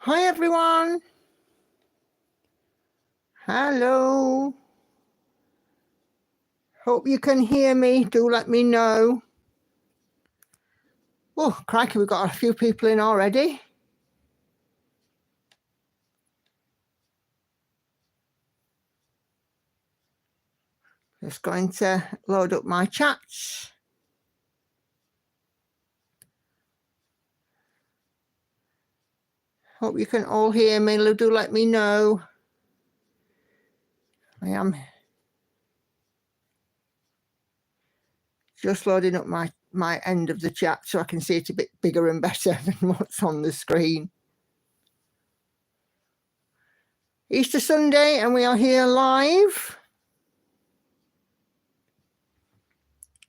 Hi everyone. Hello. Hope you can hear me. Do let me know. Oh, crikey, we've got a few people in already. Just going to load up my chats. Hope you can all hear me. Do let me know. I am just loading up my end of the chat so I can see it a bit bigger and better than what's on the screen. Easter Sunday, and we are here live.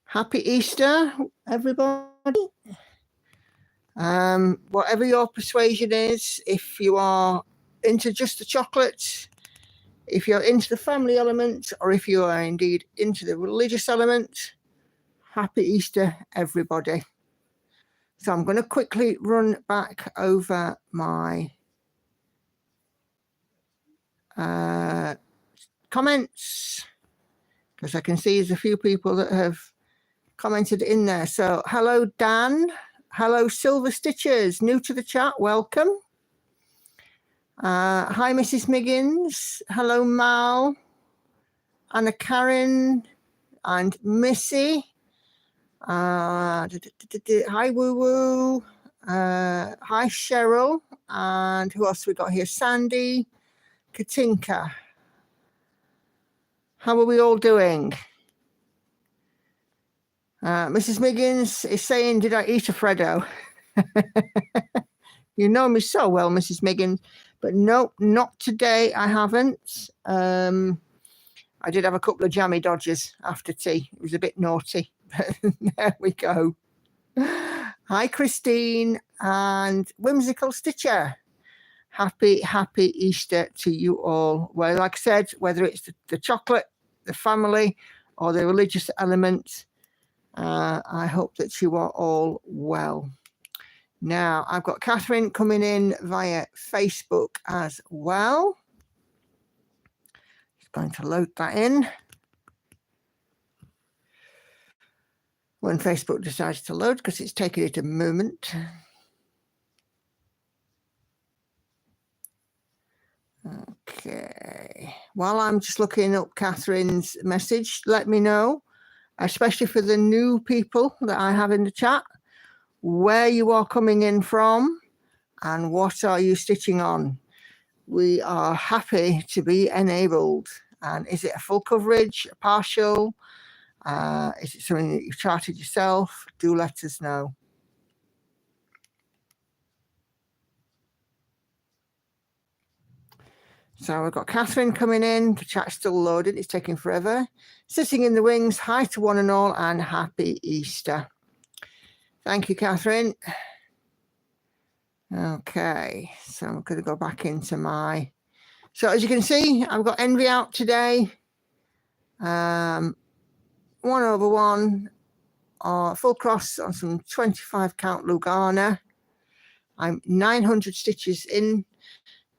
Happy Easter, everybody. Whatever your persuasion is, if you are into just the chocolate, if you're into the family element, or if you are indeed into the religious element, happy Easter, everybody. So I'm going to quickly run back over my comments, because I can see there's a few people that have commented in there. So hello, Dan. Hello, Silver Stitchers, new to the chat, welcome. Hi, Mrs. Miggins. Hello, Mal. Anna Karen and Missy. Hi, Woo Woo. Hi, Cheryl. And who else we got here? Sandy, Katinka. How are we all doing? Mrs. Miggins is saying, did I eat a Freddo? You know me so well, Mrs. Miggins. But no, not today. I haven't. I did have a couple of jammy dodgers after tea. It was a bit naughty. There we go. Hi, Christine and Whimsical Stitcher. Happy Easter to you all. Well, like I said, whether it's the chocolate, the family, or the religious element, I hope that you are all well. Now, I've got Catherine coming in via Facebook as well. Just going to load that in. When Facebook decides to load, because it's taking it a moment. Okay. While I'm just looking up Catherine's message, let me know, especially for the new people that I have in the chat, where you are coming in from and what are you stitching on. We are happy to be enabled. And is it a full coverage, a partial? Is it something that you've charted yourself? Do let us know. So we've got Catherine coming in. The chat's still loaded. It's taking forever. Sitting in the wings. Hi to one and all, and happy Easter. Thank you, Catherine. Okay, so I'm going to go back into my... So as you can see, I've got Envy out today. 1/1 full cross on some 25 count Lugana. I'm 900 stitches in,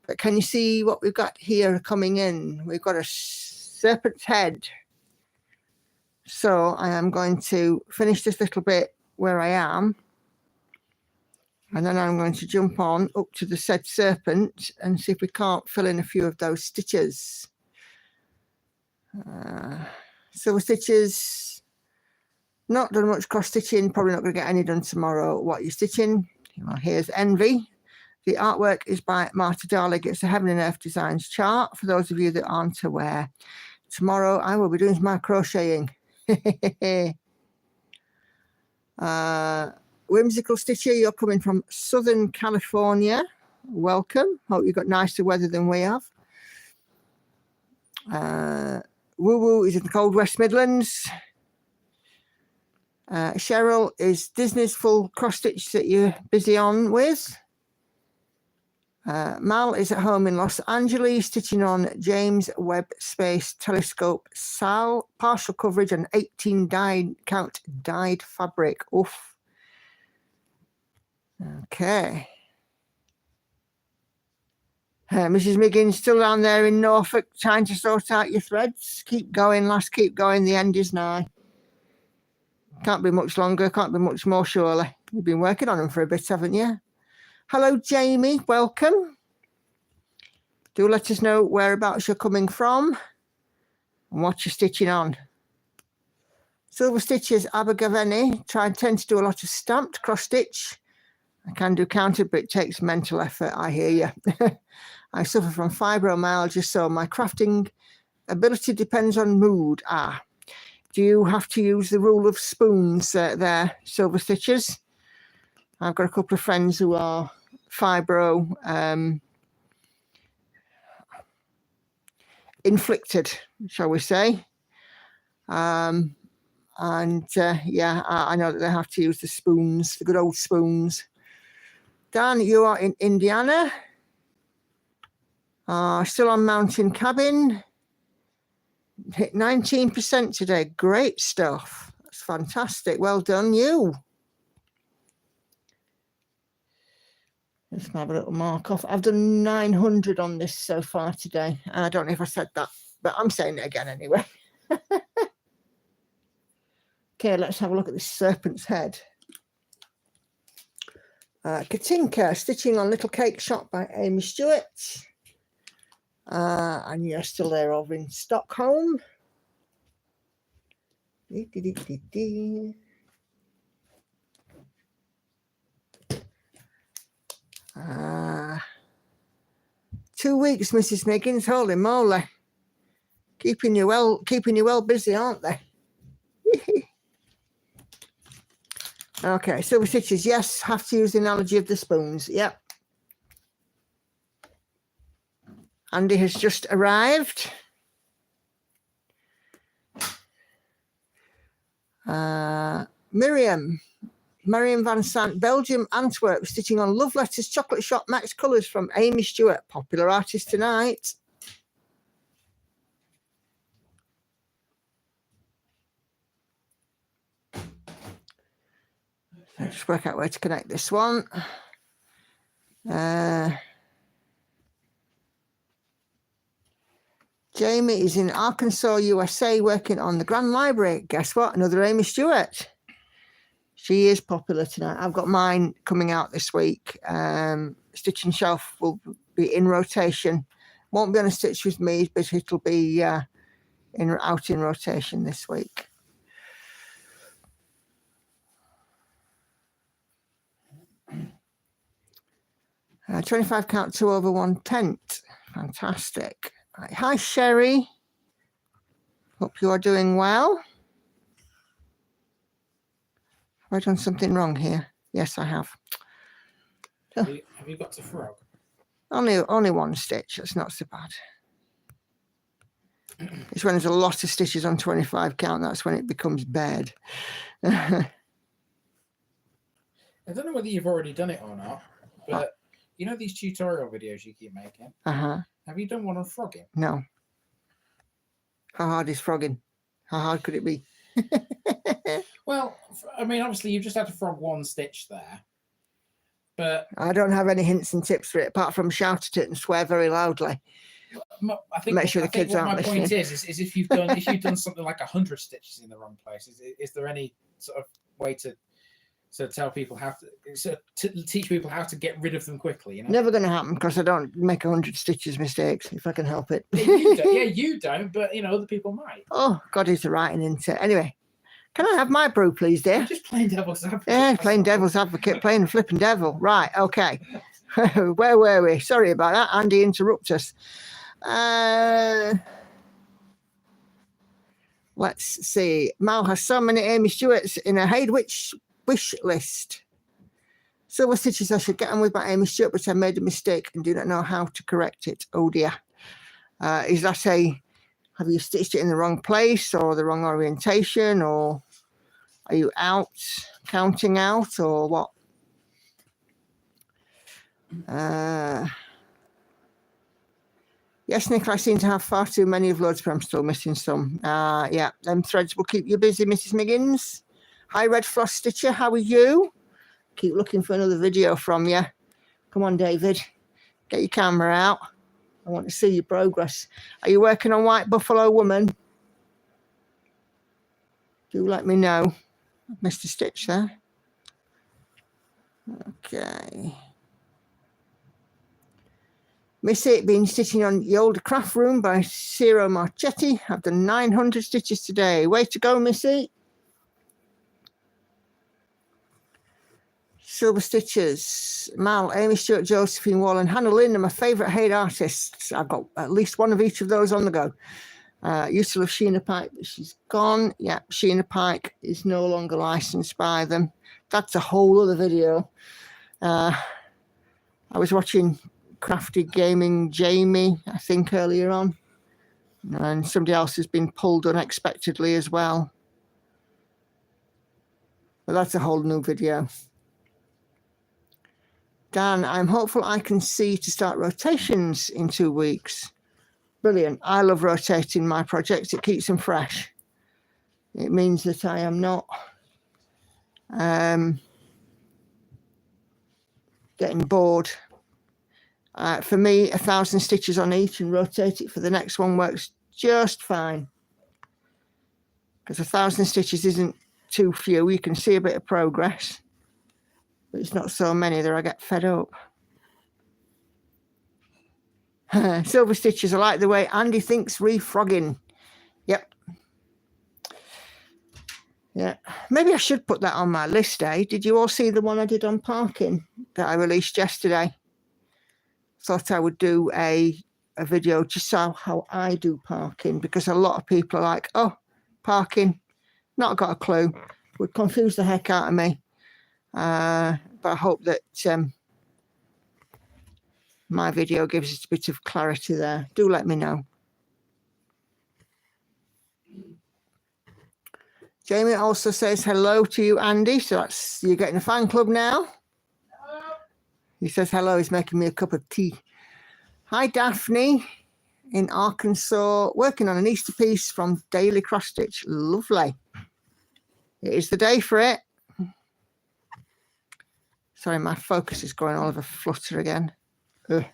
but can you see what we've got here coming in? We've got a serpent's head. So I am going to finish this little bit where I am, and then I'm going to jump on up to the said serpent and see if we can't fill in a few of those stitches. Silver stitches, not done much cross stitching, probably not going to get any done tomorrow. What are you stitching? Well, here's Envy. The artwork is by Marta Darlig. It's a Heaven and Earth Designs chart, for those of you that aren't aware. Tomorrow I will be doing my crocheting. Whimsical Stitcher, you're coming from Southern California. Welcome. Hope you've got nicer weather than we have. Woo Woo is in the cold West Midlands. Cheryl is Disney's full cross stitch that you're busy on with. Mal is at home in Los Angeles, stitching on James Webb Space Telescope SAL, partial coverage and 18 count dyed fabric. Oof. Okay. Mrs. Miggins still down there in Norfolk trying to sort out your threads. Keep going, lass, keep going. The end is nigh. Can't be much longer, can't be much more, surely. You've been working on them for a bit, haven't you? Hello, Jamie. Welcome. Do let us know whereabouts you're coming from and what you're stitching on. Silver Stitches, Abergavenny. Tend to do a lot of stamped cross stitch. I can do counted, but it takes mental effort. I hear you. I suffer from fibromyalgia, so my crafting ability depends on mood. Do you have to use the rule of spoons there, Silver Stitches? I've got a couple of friends who are fibro inflicted, shall we say. Yeah, I know that they have to use the spoons, the good old spoons. Dan, you are in Indiana. Still on Mountain Cabin. Hit 19% today. Great stuff. That's fantastic. Well done, you. Let's have a little mark off. I've done 900 on this so far today. I don't know if I said that, but I'm saying it again anyway. Okay, let's have a look at this serpent's head. Katinka, stitching on Little Cake Shop by Amy Stewart. And you're still there over in Stockholm. 2 weeks, Mrs. Miggins. Holy moly. Keeping you well busy, aren't they? Okay, Silver Stitches, yes, have to use the analogy of the spoons. Yep. Andy has just arrived. Miriam Van Sant, Belgium, Antwerp, stitching on Love Letters Chocolate Shop Max Colours from Amy Stewart, popular artist tonight. Let's work out where to connect this one. Jamie is in Arkansas, USA, working on the Grand Library. Guess what? Another Amy Stewart. She is popular tonight. I've got mine coming out this week. Stitching Shelf will be in rotation. Won't be on a stitch with me, but it'll be out in rotation this week. Uh, 25 count 2 over 1 tent. Fantastic. Right. Hi, Sherry. Hope you are doing well. Have I done something wrong here? Yes, I have. Have you got to frog? Only one stitch. That's not so bad. It's when there's a lot of stitches on 25 count. That's when it becomes bad. I don't know whether you've already done it or not, but you know these tutorial videos you keep making? Uh-huh. Have you done one on frogging? No. How hard is frogging? How hard could it be? Well, I mean, obviously you've just had to frog one stitch there, but I don't have any hints and tips for it apart from shout at it and swear very loudly. I think make sure the kids aren't listening. My point is if you've done something like 100 stitches in the wrong place, is there any sort of way to tell people how to teach people how to get rid of them quickly? You know? Never going to happen because I don't make 100 stitches mistakes if I can help it. You don't, but you know other people might. Oh, God, he's writing into it. Anyway, can I have my brew, please, dear? I'm just playing devil's advocate. Yeah, playing devil's advocate, playing the flipping devil. Right, okay. Where were we? Sorry about that. Andy interrupt us. Let's see. Mal has so many Amy Stewarts in her Haid wish list. Silver Stitches, I should get on with my Amy Stewart, but I made a mistake and do not know how to correct it. Oh dear. Is that have you stitched it in the wrong place or the wrong orientation, or are you counting out, or what? Yes, Nick, I seem to have far too many of loads, but I'm still missing some. Yeah, them threads will keep you busy, Mrs. Miggins. Hi, Red Floss Stitcher, how are you? Keep looking for another video from you. Come on, David. Get your camera out. I want to see your progress. Are you working on White Buffalo Woman? Do let me know. I've missed a stitch there. Okay. Missy, been stitching on The Older Craft Room by Ciro Marchetti. I've done 900 stitches today. Way to go, Missy. Silver Stitches. Mal, Amy Stewart, Josephine Wall, and Hannah Lynn are my favourite Haid artists. I've got at least one of each of those on the go. Used to love Sheena Pike, but she's gone. Yeah, Sheena Pike is no longer licensed by them. That's a whole other video. I was watching Crafty Gaming Jamie, I think, earlier on. And somebody else has been pulled unexpectedly as well. But that's a whole new video. Dan, I'm hopeful I can see to start rotations in 2 weeks. Brilliant. I love rotating my projects. It keeps them fresh. It means that I am not getting bored. For me, 1,000 stitches on each and rotate it for the next one works just fine. Because 1,000 stitches isn't too few. You can see a bit of progress. But it's not so many that I get fed up. Silver Stitches, I like the way Andy thinks refrogging. Yep. Yeah. Maybe I should put that on my list, eh? Did you all see the one I did on parking that I released yesterday? Thought I would do a video just how I do parking, because a lot of people are like, oh, parking, not got a clue. Would confuse the heck out of me. But I hope that my video gives us a bit of clarity there. Do let me know. Jamie also says hello to you, Andy. So that's, you're getting a fan club now. Hello. He says hello. He's making me a cup of tea. Hi, Daphne in Arkansas, working on an Easter piece from Daily Cross Stitch. Lovely. It is the day for it. Sorry, my focus is going all over flutter again. Ugh,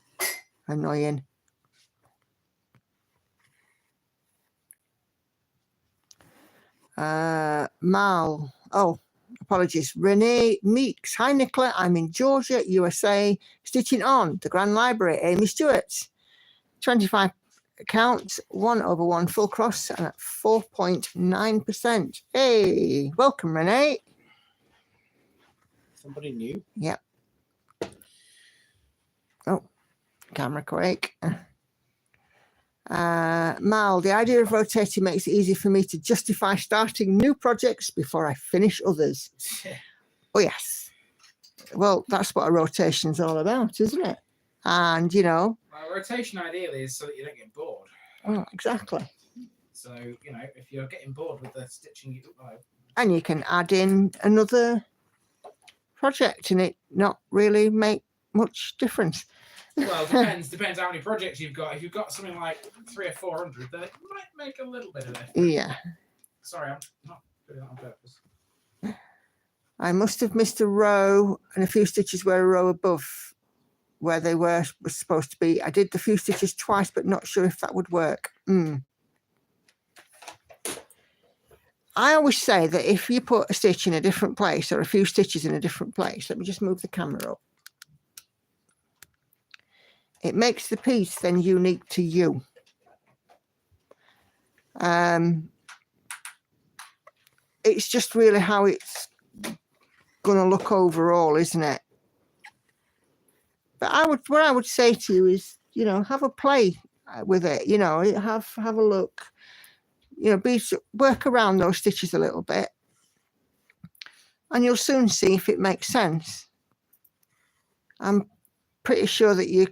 annoying. Mal. Oh, apologies. Renee Meeks. Hi, Nicola. I'm in Georgia, USA, stitching on the Grand Library. Amy Stewart. 25 counts, 1/1 full cross, and at 4.9%. Hey, welcome, Renee. Somebody new? Yep. Oh, camera quake. Mal, the idea of rotating makes it easy for me to justify starting new projects before I finish others. Oh, yes. Well, that's what a rotation's all about, isn't it? And, you know. Well, rotation ideally is so that you don't get bored. Oh, exactly. So, you know, if you're getting bored with the stitching, and you can add in another project and it not really make much difference. Well, depends how many projects you've got. If you've got something like 300 or 400, then it might make a little bit of difference. Yeah. Sorry, I'm not doing that on purpose. I must have missed a row, and a few stitches were a row above where they were supposed to be. I did the few stitches twice, but not sure if that would work. I always say that if you put a stitch in a different place or a few stitches in a different place, let me just move the camera up. It makes the piece then unique to you. It's just really how it's going to look overall, isn't it? But what I would say to you is, you know, have a play with it. You know, have a look. You know, work around those stitches a little bit, and you'll soon see if it makes sense. I'm pretty sure that you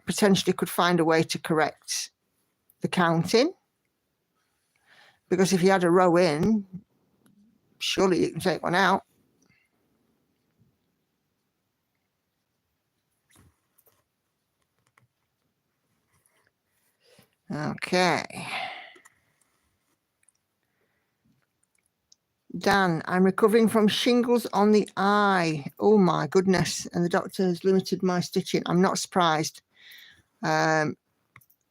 potentially could find a way to correct the counting, because if you had a row in, surely you can take one out. Okay. Dan, I'm recovering from shingles on the eye. Oh my goodness. And the doctor has limited my stitching. I'm not surprised.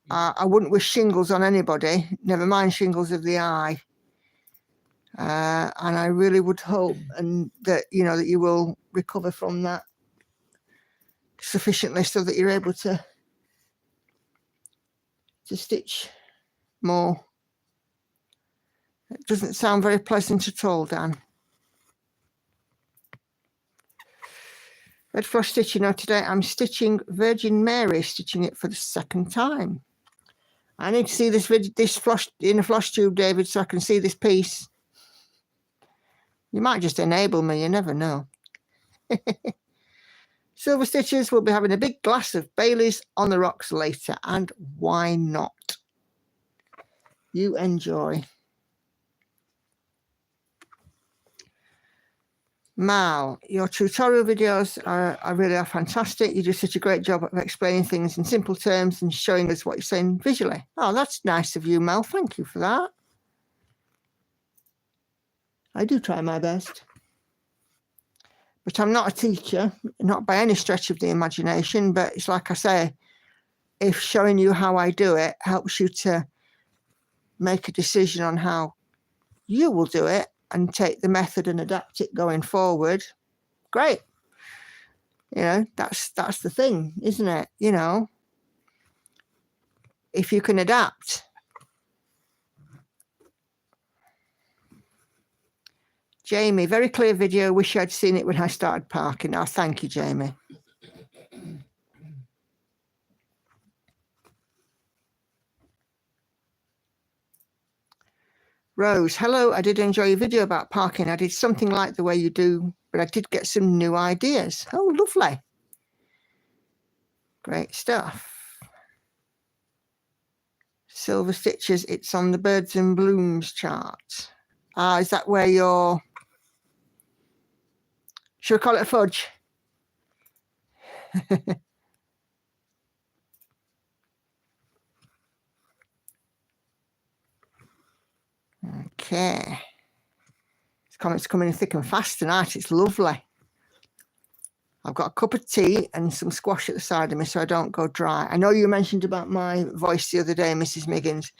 I wouldn't wish shingles on anybody, never mind shingles of the eye. And I really would hope that you will recover from that sufficiently so that you're able to stitch more. It doesn't sound very pleasant at all, Dan. Red flush stitching. Now today I'm stitching Virgin Mary, stitching it for the second time. I need to see this flush in a flush tube, David, so I can see this piece. You might just enable me, you never know. Silver Stitches will be having a big glass of Bailey's on the rocks later, and why not? You enjoy. Mal, your tutorial videos are really fantastic. You do such a great job of explaining things in simple terms and showing us what you're saying visually. Oh, that's nice of you, Mel. Thank you for that. I do try my best. But I'm not a teacher, not by any stretch of the imagination, but it's like I say, if showing you how I do it helps you to make a decision on how you will do it and take the method and adapt it going forward, great. That's the thing, isn't it? If you can adapt. Jamie, very clear video. Wish I'd seen it when I started parking. Oh, thank you, Jamie. Rose, hello. I did enjoy your video about parking. I did something like the way you do, but I did get some new ideas. Oh, lovely. Great stuff. Silver Stitches, it's on the Birds and Blooms chart. Is that where you're... Should we call it a fudge? Okay. This comment's coming in thick and fast tonight. It's lovely. I've got a cup of tea and some squash at the side of me so I don't go dry. I know you mentioned about my voice the other day, Mrs. Miggins.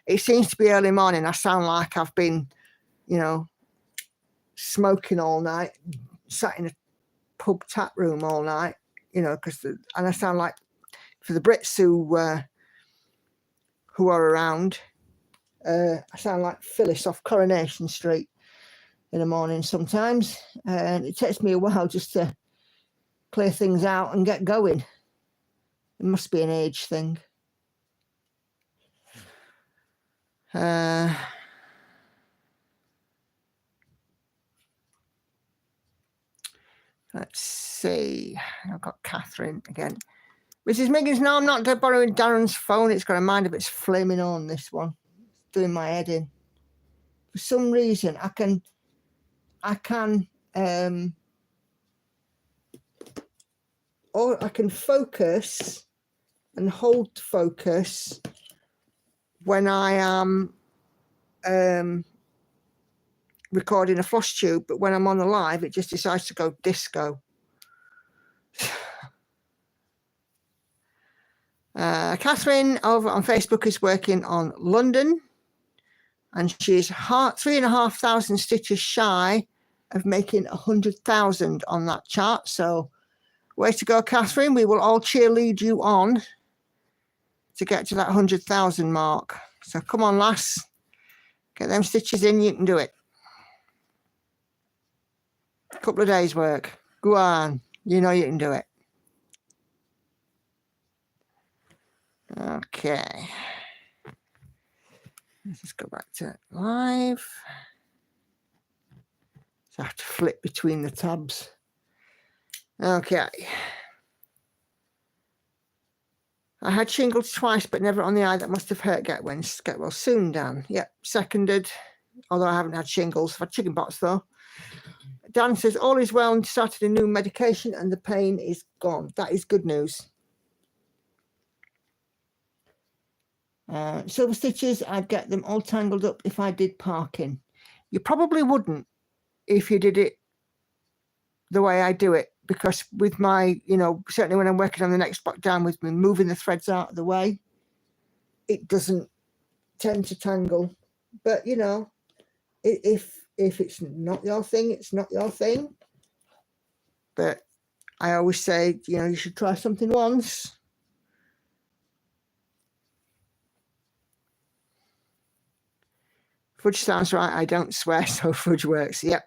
It seems to be early morning. I sound like I've been, smoking all night, sat in a pub tap room all night, and I sound like, for the Brits who are around, I sound like Phyllis off Coronation Street in the morning sometimes, and it takes me a while just to clear things out and get going. It must be an age thing. Let's see. I've got Catherine again. Mrs. Miggins, no, I'm not borrowing Darren's phone. It's got a mind of its flaming on, this one. It's doing my head in. For some reason, I can focus and hold focus when I am recording a flush tube, but when I'm on the live, it just decides to go disco. Catherine over on Facebook is working on London, and she's 3,500 stitches shy of making 100,000 on that chart. So way to go, Catherine. We will all cheerlead you on to get to that 100,000 mark. So come on, lass. Get them stitches in. You can do it. A couple of days work. Go on. You know you can do it. Okay. Let's just go back to live. So I have to flip between the tabs. Okay. I had shingles twice, but never on the eye. That must have hurt. Get well soon, Dan. Yep, seconded. Although I haven't had shingles. I've had chicken pox, though. Dan says, all is well and started a new medication and the pain is gone. That is good news. Silver stitches, I'd get them all tangled up if I did parking. You probably wouldn't if you did it the way I do it, because with my, certainly when I'm working on the next block down with me, moving the threads out of the way, it doesn't tend to tangle. But you know, if it's not your thing, it's not your thing. But I always say, you know, you should try something once. Fudge sounds right. I don't swear, so fudge works. Yep.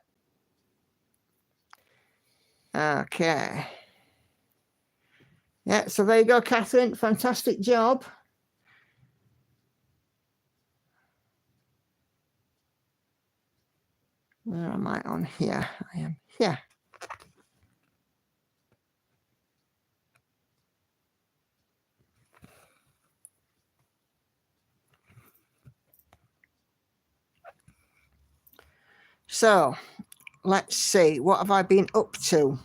Okay. Yeah, so there you go, Catherine. Fantastic job. Where am I on here? I am here. So let's see, what have I been up to?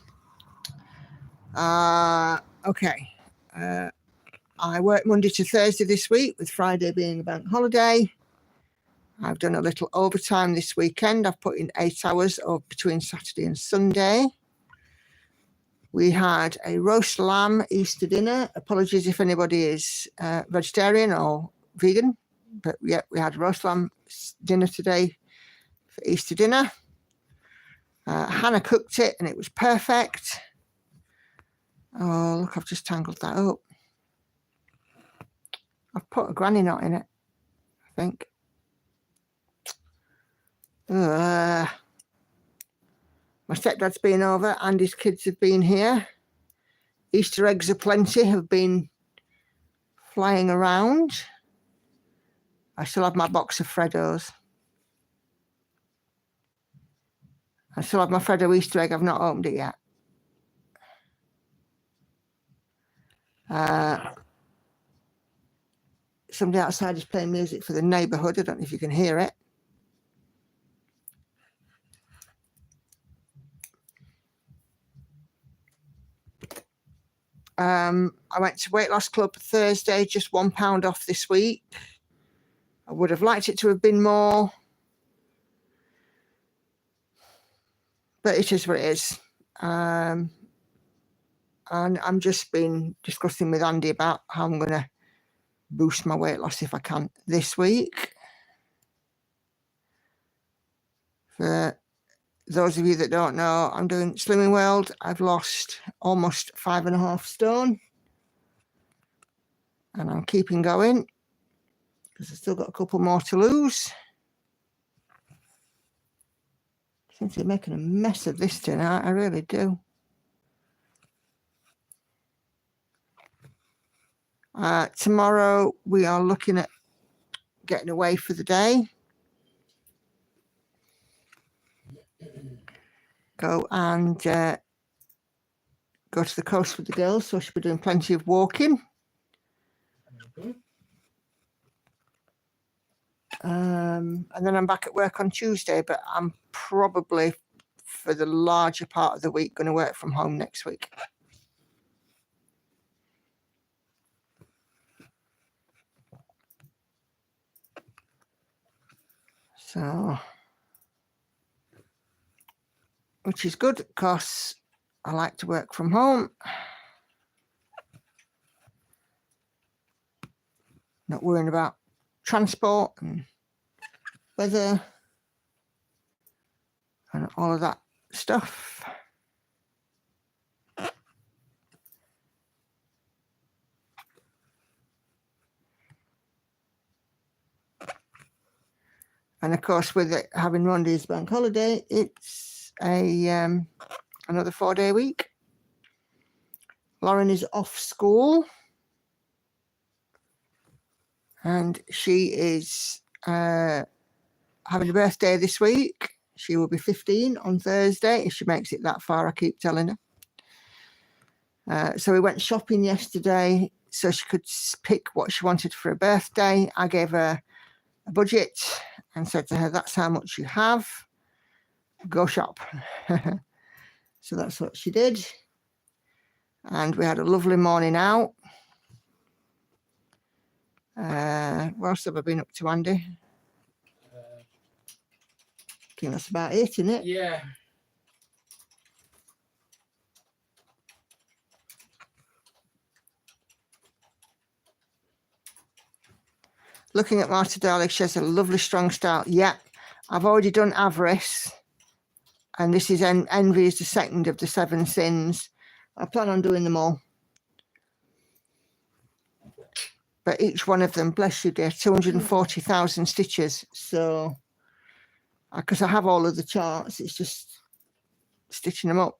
Okay. I work Monday to Thursday this week, with Friday being a bank holiday. I've done a little overtime this weekend. I've put in 8 hours between Saturday and Sunday. We had a roast lamb Easter dinner. Apologies if anybody is vegetarian or vegan, but yeah, we had roast lamb dinner today for Easter dinner. Hannah cooked it and it was perfect. Oh, look, I've just tangled that up. I've put a granny knot in it, I think. My stepdad's been over and his kids have been here. Easter eggs aplenty have been flying around. I still have my box of Freddos. I still have my Freddo Easter egg. I've not opened it yet. Somebody outside is playing music for the neighbourhood. I don't know if you can hear it. I went to Weight Loss Club Thursday, just £1 off this week. I would have liked it to have been more, but it is what it is. And I'm just been discussing with Andy about how I'm going to boost my weight loss if I can this week. For those of you that don't know, I'm doing Slimming World. I've lost almost 5.5 stone. And I'm keeping going because I've still got a couple more to lose. Seems to be making a mess of this tonight, I really do. Tomorrow we are looking at getting away for the day. Go and go to the coast with the girls, so she'll be doing plenty of walking. And then I'm back at work on Tuesday, but I'm probably, for the larger part of the week, going to work from home next week. So, which is good because I like to work from home. Not worrying about transport and weather and all of that stuff. And of course, with it having Monday's bank holiday, it's another 4-day week. Lauren is off school. And she is having a birthday this week. She will be 15 on Thursday, if she makes it that far, I keep telling her. So we went shopping yesterday so she could pick what she wanted for her birthday. I gave her a budget and said to her, that's how much you have. Go shop. So that's what she did. And we had a lovely morning out. What else have I been up to, Andy? I think that's about it, isn't it? Yeah. Looking at Marta Darling, she has a lovely strong start. Yeah, I've already done Avarice, and this is Envy is the second of the 7 sins. I plan on doing them all. But each one of them, bless you dear, 240,000 stitches. So, because I have all of the charts, it's just stitching them up.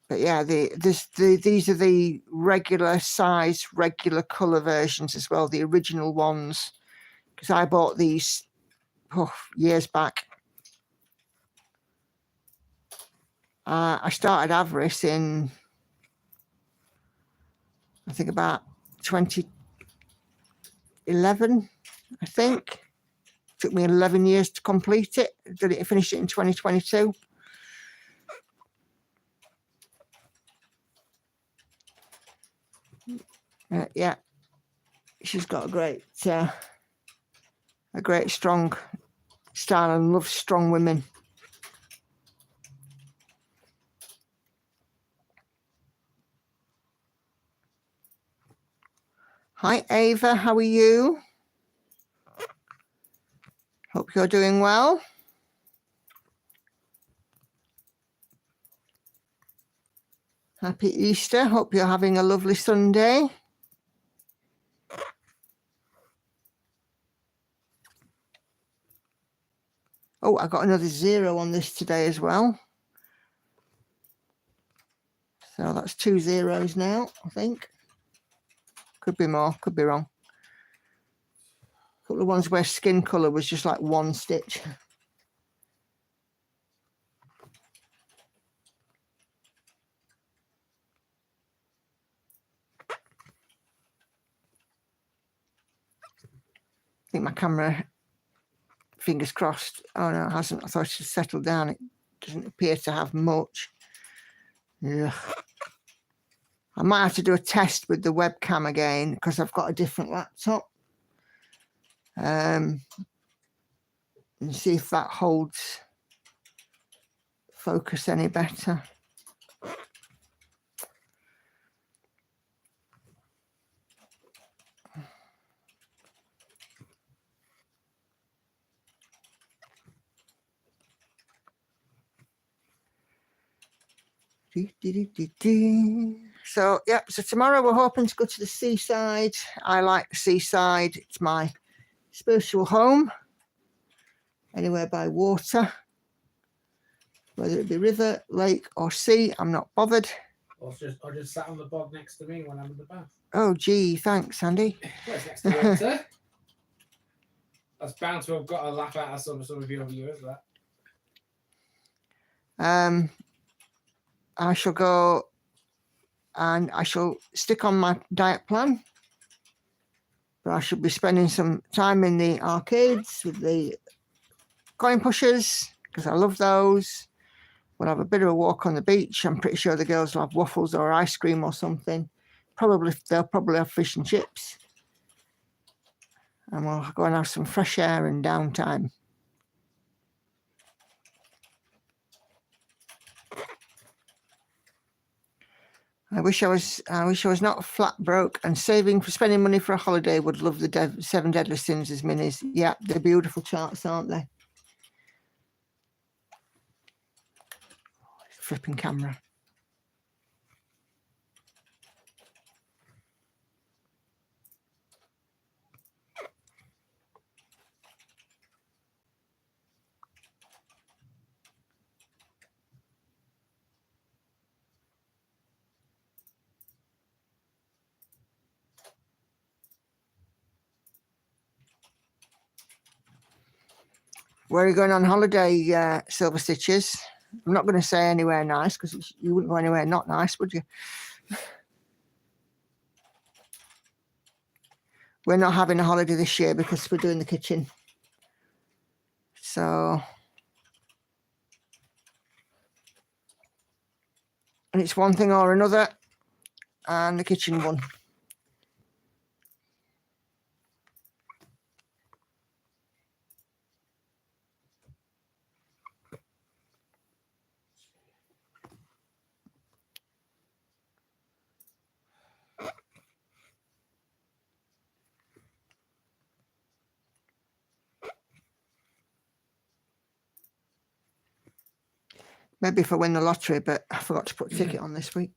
But yeah, these are the regular size, regular colour versions as well, the original ones. Because I bought these years back. I started Avarice in, I think, about 2011, I think. Took me 11 years to complete it. Finished it in 2022. Yeah, she's got a great strong style and loves strong women. Hi Ava, how are you? Hope you're doing well. Happy Easter. Hope you're having a lovely Sunday. Oh, I got another 0 on this today as well. So that's 2 zeros now, I think. Could be more, could be wrong. A couple of ones where skin colour was just like 1 stitch. I think my camera, fingers crossed. Oh no, it hasn't. I thought it had settled down. It doesn't appear to have much. Ugh. I might have to do a test with the webcam again because I've got a different laptop. And see if that holds focus any better. So yeah, so tomorrow we're hoping to go to the seaside. I like the seaside. It's my spiritual home. Anywhere by water, whether it be river, lake or sea, I'm not bothered. Or just sat on the bog next to me when I'm in the bath. Oh gee, thanks Andy. Well, it's next to water. That's bound to have got a laugh out of some of your viewers, that. I shall go and I shall stick on my diet plan, but I shall be spending some time in the arcades with the coin pushers because I love those. We'll have a bit of a walk on the beach. I'm pretty sure the girls will have waffles or ice cream or something. They'll probably have fish and chips. And we'll go and have some fresh air and downtime. I wish I was not flat broke and saving for spending money for a holiday. Would love the 7 Deadly Sins as minis. Yeah, they're beautiful charts, aren't they? Flipping camera. Where are you going on holiday, Silver Stitches? I'm not going to say anywhere nice because you wouldn't go anywhere not nice, would you? We're not having a holiday this year because we're doing the kitchen. So, and it's one thing or another, and the kitchen won. Maybe if I win the lottery, but I forgot to put a ticket on this week.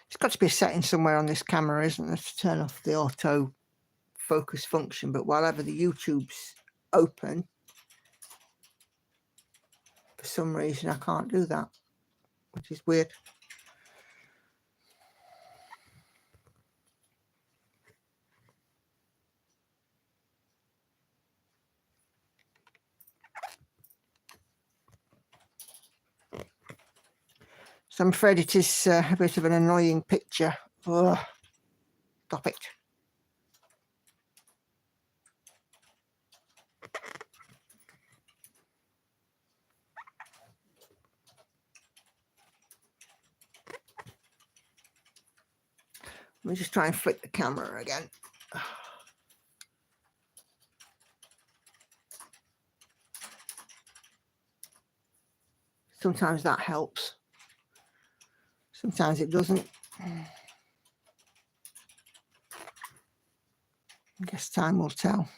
It's got to be a setting somewhere on this camera, isn't there, to turn off the auto focus function. But whenever the YouTube's open, for some reason I can't do that, which is weird. So I'm afraid it is a bit of an annoying picture. Ugh. Stop it. Let me just try and flick the camera again. Sometimes that helps. Sometimes it doesn't. I guess time will tell.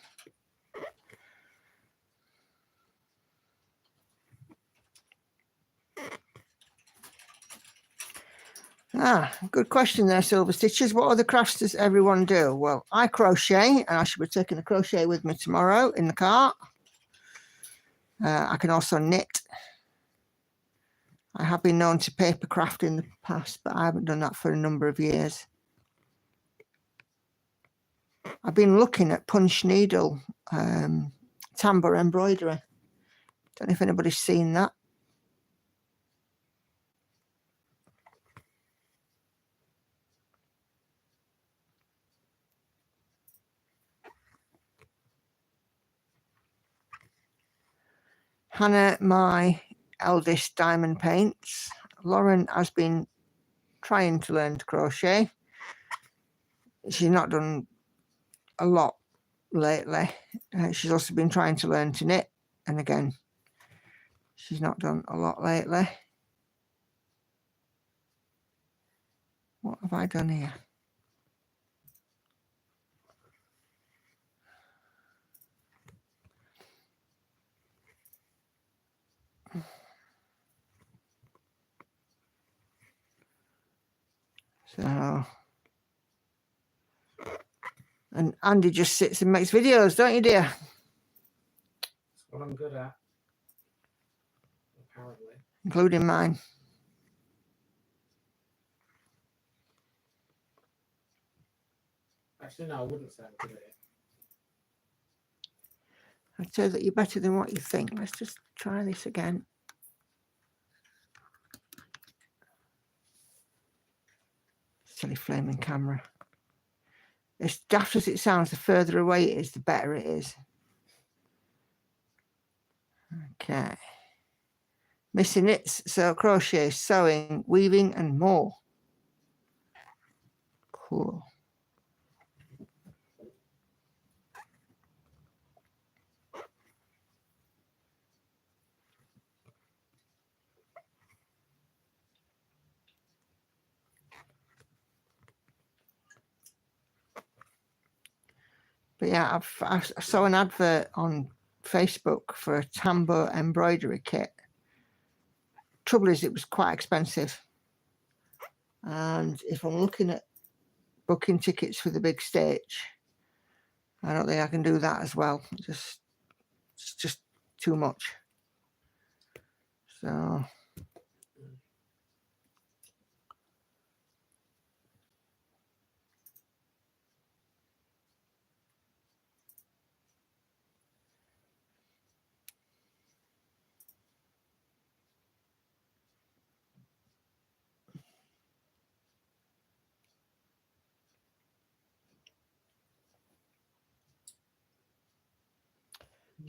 Good question there, Silver Stitches. What other crafts does everyone do? Well, I crochet, and I should be taking a crochet with me tomorrow in the car. I can also knit. I have been known to paper craft in the past, but I haven't done that for a number of years. I've been looking at punch needle tambour embroidery. Don't know if anybody's seen that. Hannah, my eldest, diamond paints. Lauren has been trying to learn to crochet. She's not done a lot lately. She's also been trying to learn to knit, and again, she's not done a lot lately. What have I done here? So, and Andy just sits and makes videos, don't you, dear? That's what I'm good at, apparently. Including mine. Actually, no, I wouldn't say I'm good at it. I'd say that you're better than what you think. Let's just try this again. Silly flaming camera. As daft as it sounds, the further away it is, the better it is. Okay. Missing knits, so crochet, sewing, weaving, and more. Cool. But yeah, I saw an advert on Facebook for a tambour embroidery kit. Trouble is, it was quite expensive. And if I'm looking at booking tickets for the big stage, I don't think I can do that as well. It's just too much. So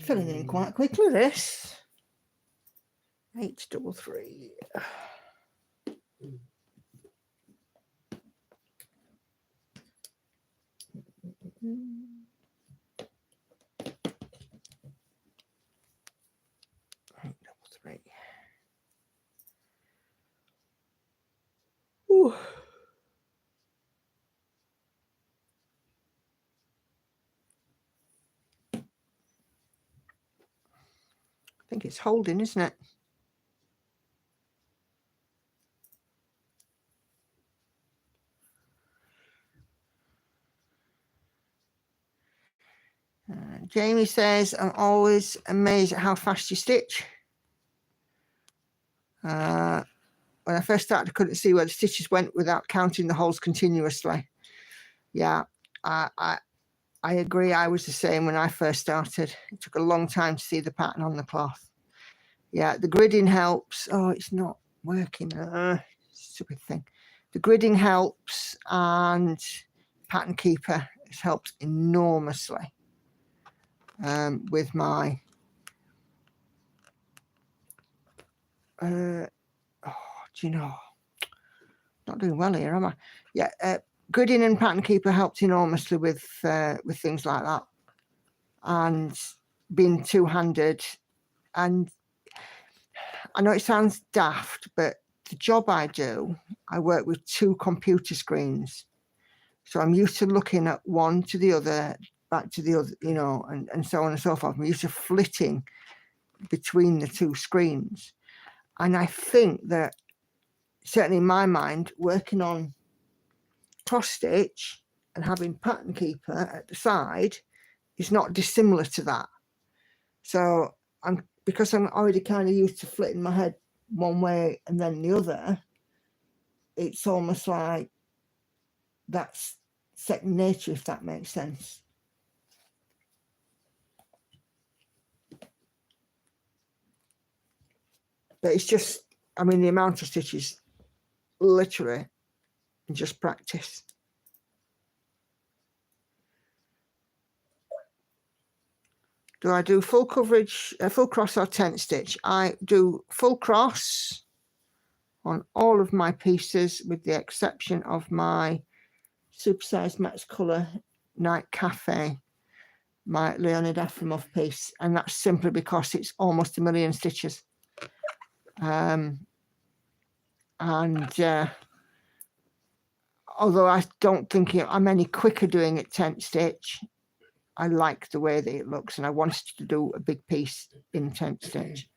filling in quite quickly, this. 833. 3. Ooh. I think it's holding, isn't it? Jamie says, I'm always amazed at how fast you stitch. When I first started, I couldn't see where the stitches went without counting the holes continuously. Yeah, I agree. I was the same when I first started. It took a long time to see the pattern on the cloth. Yeah, the gridding helps. Oh, it's not working. Stupid thing. The gridding helps, and Pattern Keeper has helped enormously with my do you know, not doing well here, am I? Yeah, gridding and Pattern Keeper helped enormously with things like that, and being two-handed. And I know it sounds daft, but the job I do, I work with 2 computer screens, so I'm used to looking at one to the other, back to the other, you know, and so on and so forth. I'm used to flitting between the 2 screens, and I think that, certainly in my mind, working on cross stitch and having Pattern Keeper at the side is not dissimilar to that. So because I'm already kind of used to flitting my head one way and then the other, it's almost like that's second nature, if that makes sense. But it's just, I mean, the amount of stitches, literally, just practice. Do I do full coverage, full cross or tent stitch? I do full cross on all of my pieces, with the exception of my supersized Max Colour Night Cafe, my Leonid Efremov piece, and that's simply because it's almost 1,000,000 stitches. Although I don't think I'm any quicker doing it tent stitch, I like the way that it looks, and I wanted to do a big piece in tent stitch.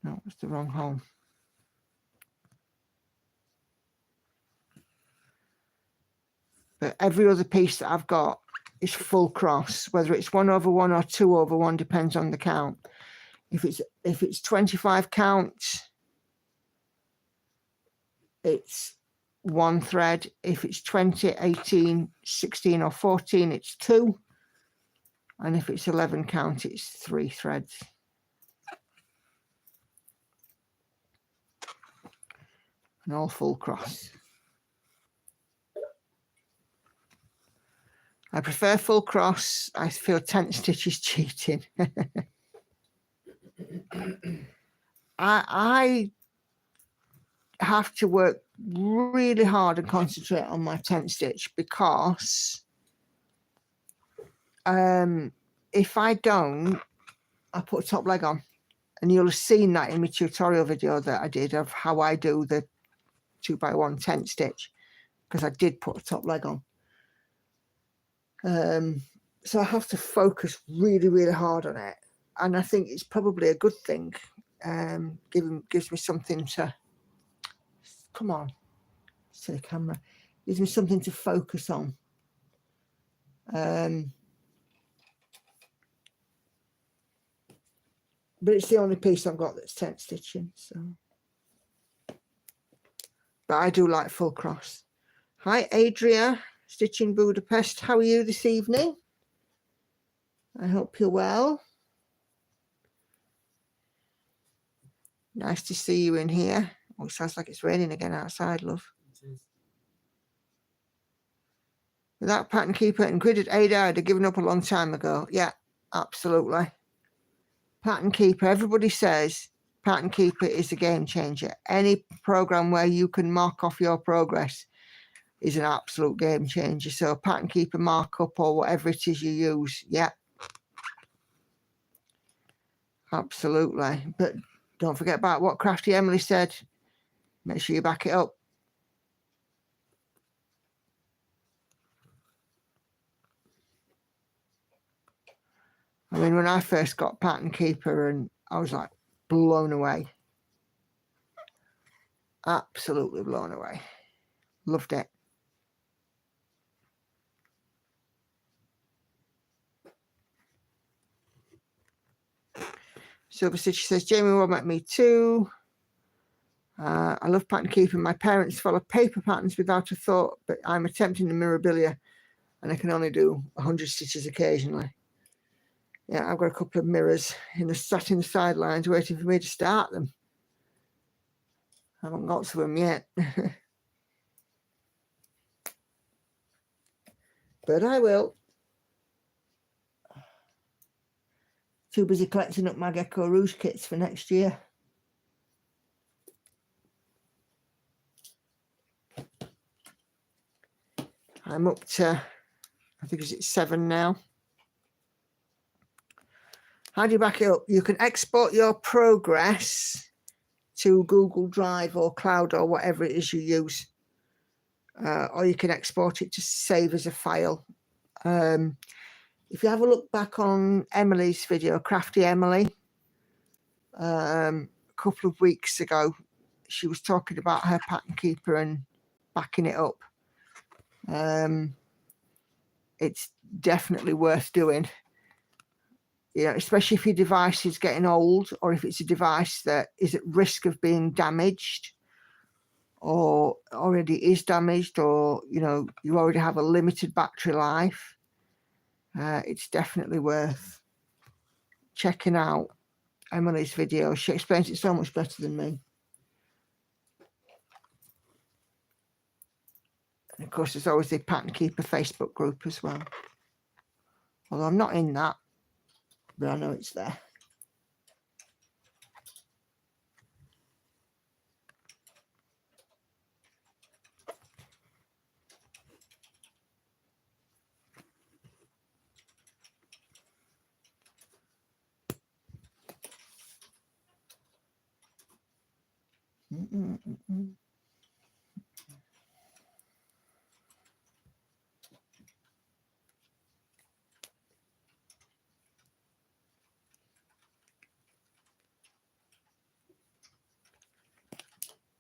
No, it's the wrong hole. But every other piece that I've got is full cross, whether it's 1/1 or 2/1, depends on the count. If it's 25 counts, it's 1 thread. If it's 20, 18, 16 or 14, it's 2. And if it's 11 count, it's 3 threads. And all full cross. I prefer full cross. I feel tent stitch is cheating. I have to work really hard and concentrate on my tent stitch, because if I don't, I put a top leg on, and you'll have seen that in my tutorial video that I did of how I do the 2x1 tent stitch, because I did put a top leg on. So I have to focus really, really hard on it, and I think it's probably a good thing. Gives me something to, come on, to the camera, gives me something to focus on. But it's the only piece I've got that's tent stitching, so. But I do like full cross. Hi, Adria, Stitching Budapest. How are you this evening? I hope you're well. Nice to see you in here. Oh, it sounds like it's raining again outside, love. Without Pattern Keeper and gridded Ada, I'd have given up a long time ago. Yeah, absolutely. Pattern Keeper, everybody says Pattern Keeper is a game changer. Any program where you can mark off your progress, is an absolute game changer. So pattern keeper markup or whatever it is you use, yeah, absolutely. But don't forget about what Crafty Emily said. Make sure you back it up. I mean, when I first got pattern keeper, and I was like blown away, absolutely blown away. Loved it. Silver Stitch says, Jamie will make me too. I love pattern keeping. My parents follow paper patterns without a thought, but I'm attempting the mirabilia and I can only do 100 stitches occasionally. Yeah, I've got a couple of mirrors in the satin sidelines waiting for me to start them. I haven't got to them yet. But I will. Too busy collecting up my Gecko Rouge kits for next year. I'm up to, I think it's 7 now. How do you back it up? You can export your progress to Google Drive or Cloud or whatever it is you use. Or you can export it to save as a file. If you have a look back on Emily's video, Crafty Emily, a couple of weeks ago, she was talking about her pattern keeper and backing it up. It's definitely worth doing. You know, especially if your device is getting old or if it's a device that is at risk of being damaged or already is damaged, or, you know, you already have a limited battery life. It's definitely worth checking out Emily's video. She explains it so much better than me. And of course, there's always the Pattern Keeper Facebook group as well. Although I'm not in that, but I know it's there.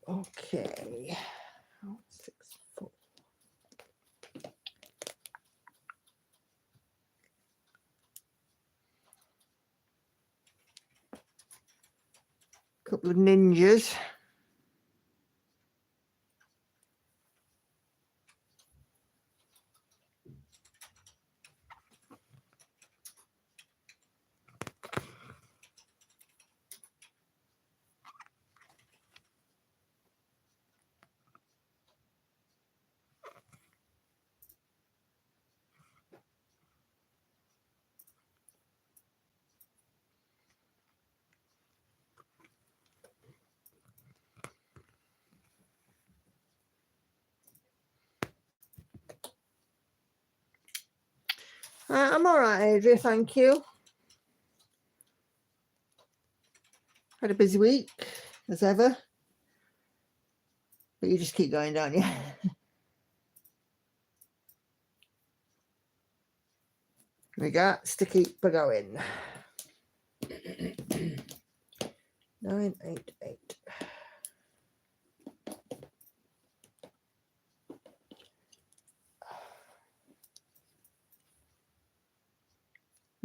Okay. 6, 4. Couple of ninjas. I'm all right, Adria, thank you. Had a busy week, as ever. But you just keep going, don't you? We got to keep going. 988.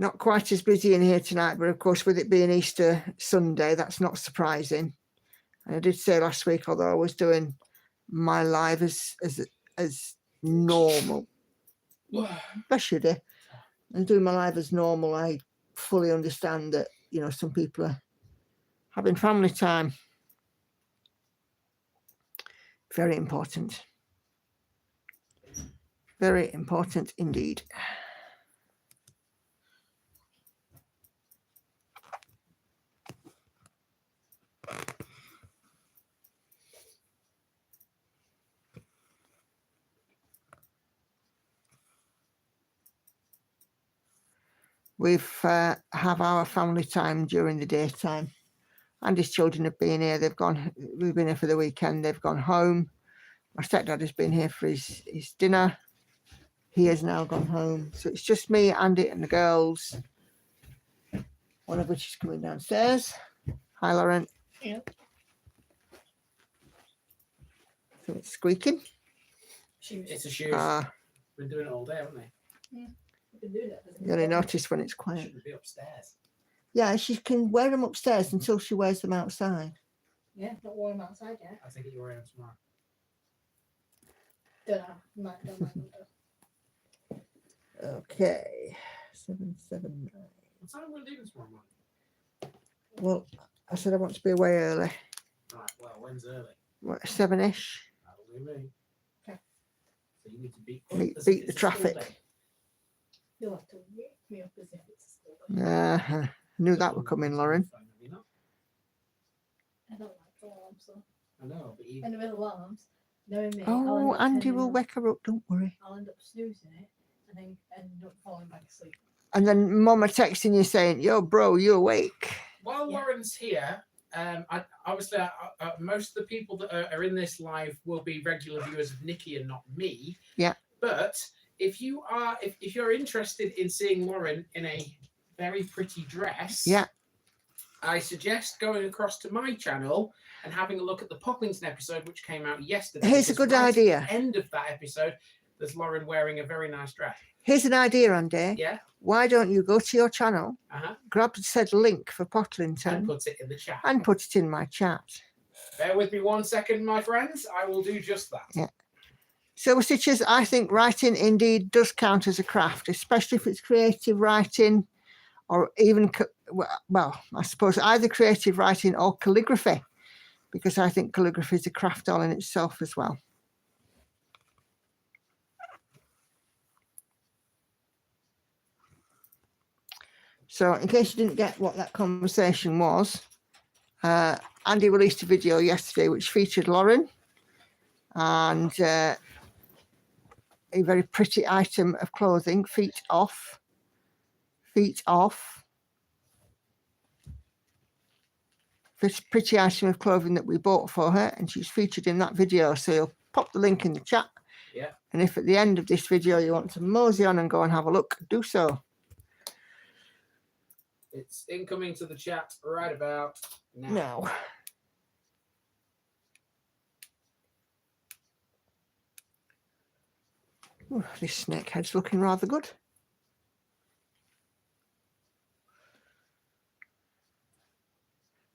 Not quite as busy in here tonight, but of course, with it being Easter Sunday, that's not surprising. And I did say last week, although I was doing my live as normal. Bless you, dear. And doing my live as normal, I fully understand that, you know, some people are having family time. Very important. Very important indeed. we've have our family time during the daytime. And his children have been here. We've been here for the weekend. They've gone home. My stepdad has been here for his dinner. He has now gone home. So it's just me, Andy, and the girls. One of which is coming downstairs. Hi, Lauren. Yeah. So it's squeaking. It's a shoe. Been doing it all day, haven't they? You only notice when it's quiet. Shouldn't be upstairs. Yeah, she can wear them upstairs until she wears them outside. Yeah, not wear them outside yet. I think you're wearing them tomorrow. Don't know. Don't mind. Okay. 779. What time are we leaving tomorrow morning? Well, I said I want to be away early. Right, well, when's early? What, 7-ish? That'll do me. Okay. So you need to beat the traffic. You'll have to wake me up as if it's a school day. I knew that would come in, Lauren. I don't like alarms, so. I know, but you... And with alarms, knowing me, Oh, Andy will wake her up, don't worry. I'll end up snoozing it and then end up falling back asleep. And then Mama texting you saying, yo, bro, you awake? While Lauren's here, obviously most of the people that are in this live will be regular viewers of Nikki and not me. Yeah. But if you are, if you're interested in seeing Lauren in a very pretty dress, yeah, I suggest going across to my channel and having a look at the Pocklington episode, which came out yesterday. Here's a good idea. At the end of that episode, there's Lauren wearing a very nice dress. Here's an idea, Andy. Yeah. Why don't you go to your channel, grab said link for Pocklington, and put it in the chat. And put it in my chat. Bear with me 1 second, my friends. I will do just that. Yeah. Silver Stitches, I think writing indeed does count as a craft, especially if it's creative writing or even, well, I suppose either creative writing or calligraphy, because I think calligraphy is a craft all in itself as well. So in case you didn't get what that conversation was, Andy released a video yesterday which featured Lauren and a very pretty item of clothing, feet off. This pretty item of clothing that we bought for her, and she's featured in that video. So you'll pop the link in the chat. Yeah. And if at the end of this video you want to mosey on and go and have a look, do so. It's incoming to the chat right about now. Ooh, this snake head's looking rather good.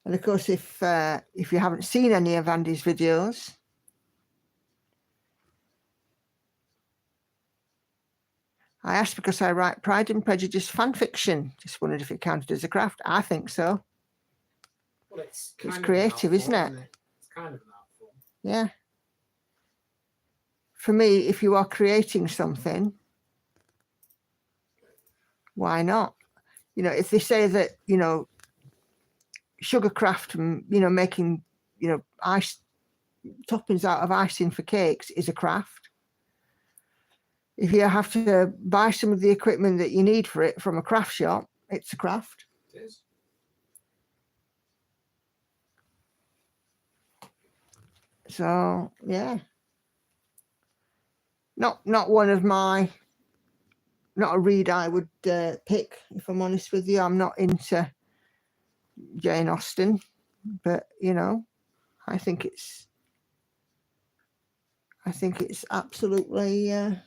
And of course, if you haven't seen any of Andy's videos, I asked because I write Pride and Prejudice fan fiction. Just wondered if it counted as a craft. I think so. Well, it's creative, isn't it? It's kind of an art form. Yeah. For me, if you are creating something, why not? You know, if they say that, you know, sugarcraft and, you know, making, you know, ice toppings out of icing for cakes is a craft. If you have to buy some of the equipment that you need for it from a craft shop, it's a craft. It is. So, yeah. Not one of my, not a read I would pick, if I'm honest with you. I'm not into Jane Austen, but, you know, I think it's absolutely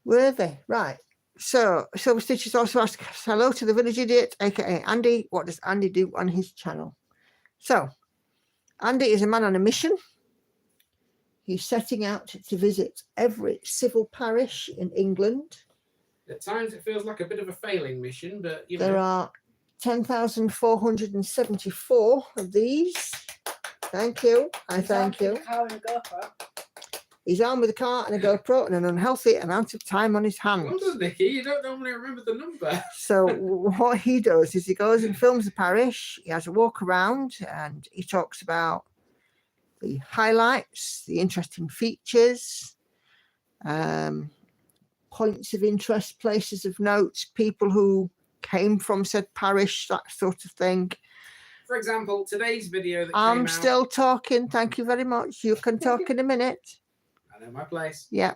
worthy. Right. So Silver Stitches also asks hello to the village idiot, aka Andy. What does Andy do on his channel? So Andy is a man on a mission. He's setting out to visit every civil parish in England. At times it feels like a bit of a failing mission, but you know. There are 10,474 of these. Thank you. Thank you. He's armed with a car and a GoPro and an unhealthy amount of time on his hands. Well done, Nikki. You don't normally remember the number. So what he does is he goes and films the parish. He has a walk around and he talks about the highlights, the interesting features, points of interest, places of note, people who came from said parish, that sort of thing. For example, today's video that I'm came out. still talking. Thank you very much. You can talk in a minute. I know my place. Yeah.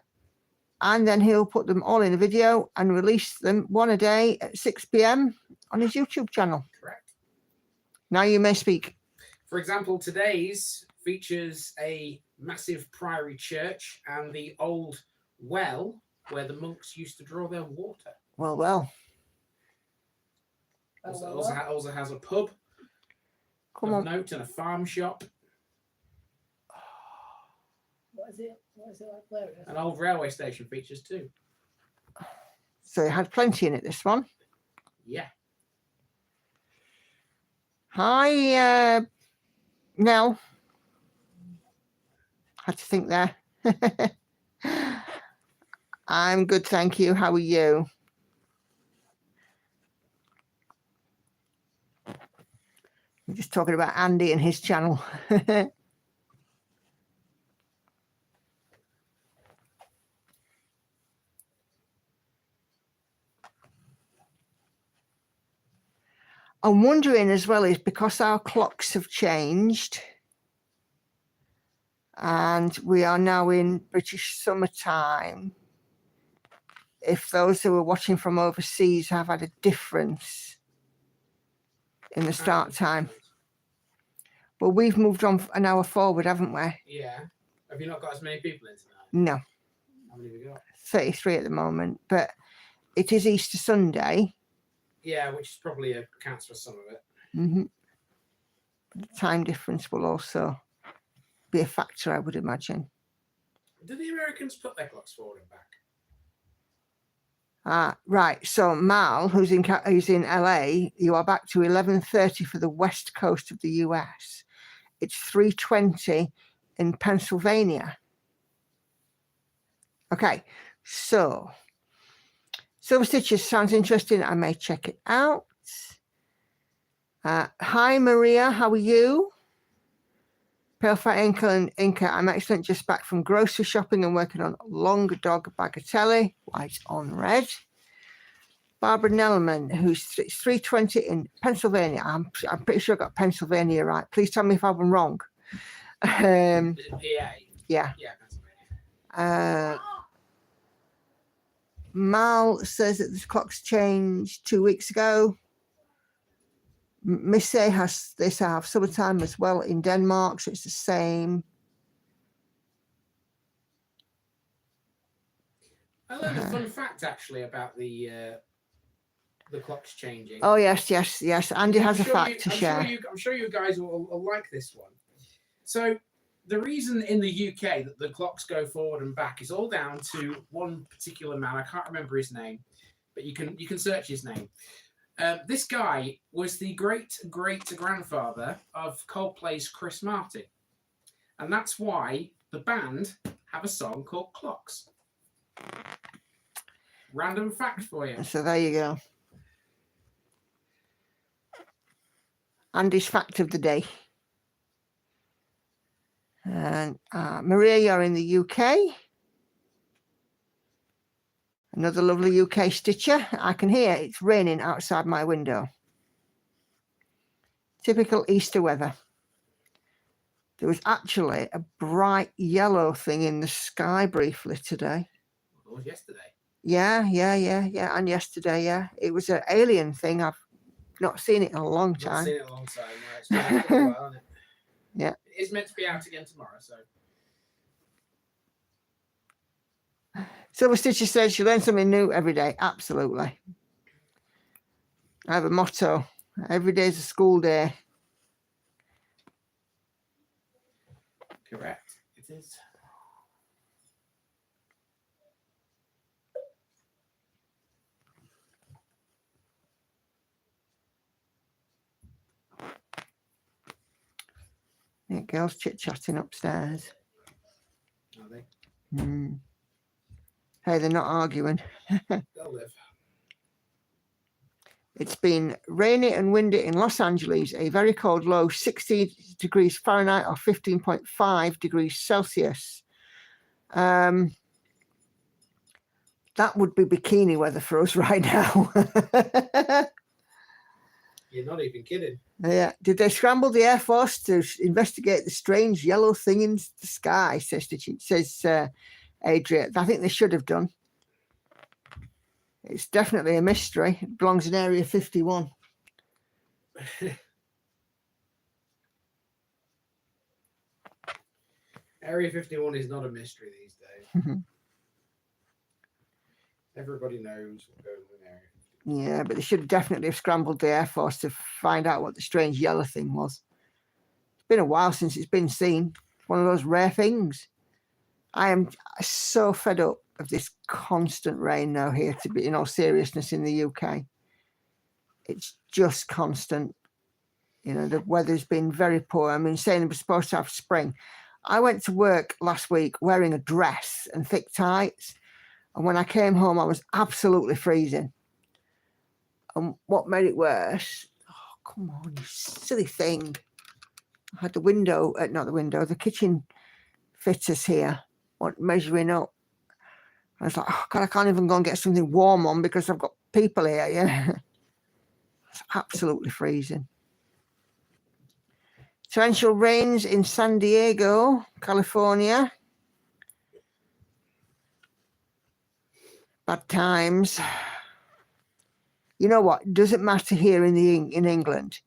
And then he'll put them all in a video and release them one a day at 6 p.m. on his YouTube channel. Correct. Now you may speak. For example, today's features a massive priory church and the old well where the monks used to draw their water. Well, well. Also has a pub. Come on. Note and a farm shop. What is it? What is it like there? An old railway station features too. So it had plenty in it, this one. Yeah. Hi, Nell. Had to think there. I'm good, thank you. How are you? We're just talking about Andy and his channel. I'm wondering as well, is because our clocks have changed and we are now in British summertime, if those who are watching from overseas have had a difference in the start time. Well, we've moved on an hour forward, haven't we? Yeah. Have you not got as many people in tonight? No. How many have you got? 33 at the moment, but it is Easter Sunday. Yeah, which probably accounts for some of it. Mm-hmm. The time difference will also be a factor, I would imagine. Do the Americans put their clocks forward and back? Right. So Mal, who's in LA, you are back to 11:30 for the west coast of the US. It's 3:20 in Pennsylvania. Okay, so Silver Stitches sounds interesting. I may check it out. Hi, Maria. How are you? Pale Fat Inca. I'm excellent. Just back from grocery shopping and working on Long Dog Bagatelle. White on red. Barbara Nellman, who's 3:20 in Pennsylvania. I'm pretty sure I got Pennsylvania right. Please tell me if I'm wrong. Is it PA? Yeah. Yeah, Pennsylvania. Mal says that the clock's changed 2 weeks ago. Missy has this. I have summertime as well in Denmark, so it's the same. I learned a fun fact actually about the clocks changing. Oh yes. Andy has a fact to share. I'm sure you guys will like this one. So the reason in the UK that the clocks go forward and back is all down to one particular man. I can't remember his name, but you can search his name. This guy was the great-great-grandfather of Coldplay's Chris Martin. And that's why the band have a song called Clocks. Random fact for you. So there you go. Andy's fact of the day. And Maria, you're in the UK. Another lovely UK stitcher. I can hear it's raining outside my window. Typical Easter weather. There was actually a bright yellow thing in the sky briefly today. It was yesterday. Yeah. And yesterday, yeah. It was an alien thing. I've not seen it in a long time. Not seen it in a long time. No, it's been out for a while, hasn't it? Yeah. It is meant to be out again tomorrow, so. Silver Stitcher says you learn something new every day. Absolutely. I have a motto. Every day is a school day. Correct. It is. Yeah, girls chit-chatting upstairs. Are they? Hey, they're not arguing. They'll live. It's been rainy and windy in Los Angeles, a very cold low, 60 degrees Fahrenheit or 15.5 degrees Celsius. that would be bikini weather for us right now. You're not even kidding. Yeah. Did they scramble the Air Force to investigate the strange yellow thing in the sky? Says Adria. I think they should have done. It's definitely a mystery. It belongs in Area 51. Area 51 is not a mystery these days. Everybody knows what goes on in Area 51. Yeah, but they should definitely have scrambled the Air Force to find out what the strange yellow thing was. It's been a while since it's been seen. It's one of those rare things. I am so fed up of this constant rain now here, to be in all seriousness, in the UK. It's just constant. You know, the weather's been very poor. I mean, saying it was supposed to have spring. I went to work last week wearing a dress and thick tights. And when I came home, I was absolutely freezing. And what made it worse, oh, come on, you silly thing. I had the window, not the window, the kitchen fitters here, measuring up. I was like, oh, God, I can't even go and get something warm on because I've got people here, yeah. It's absolutely freezing. Torrential rains in San Diego, California. Bad times. You know what? It doesn't matter here in England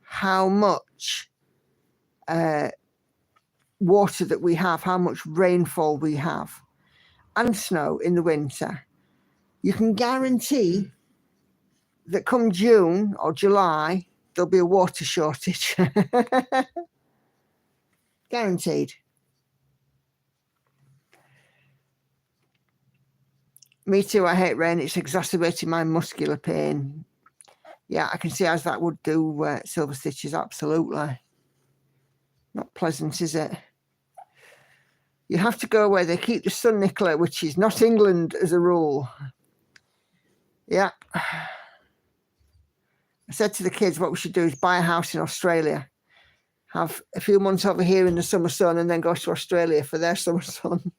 how much water that we have, how much rainfall we have, and snow in the winter. You can guarantee that come June or July, there'll be a water shortage. Guaranteed. Me too, I hate rain. It's exacerbating my muscular pain. Yeah, I can see as that would do silver stitches, absolutely. Not pleasant, is it? You have to go where they keep the sun, Nicola, which is not England as a rule. Yeah. I said to the kids what we should do is buy a house in Australia, have a few months over here in the summer sun, and then go to Australia for their summer sun.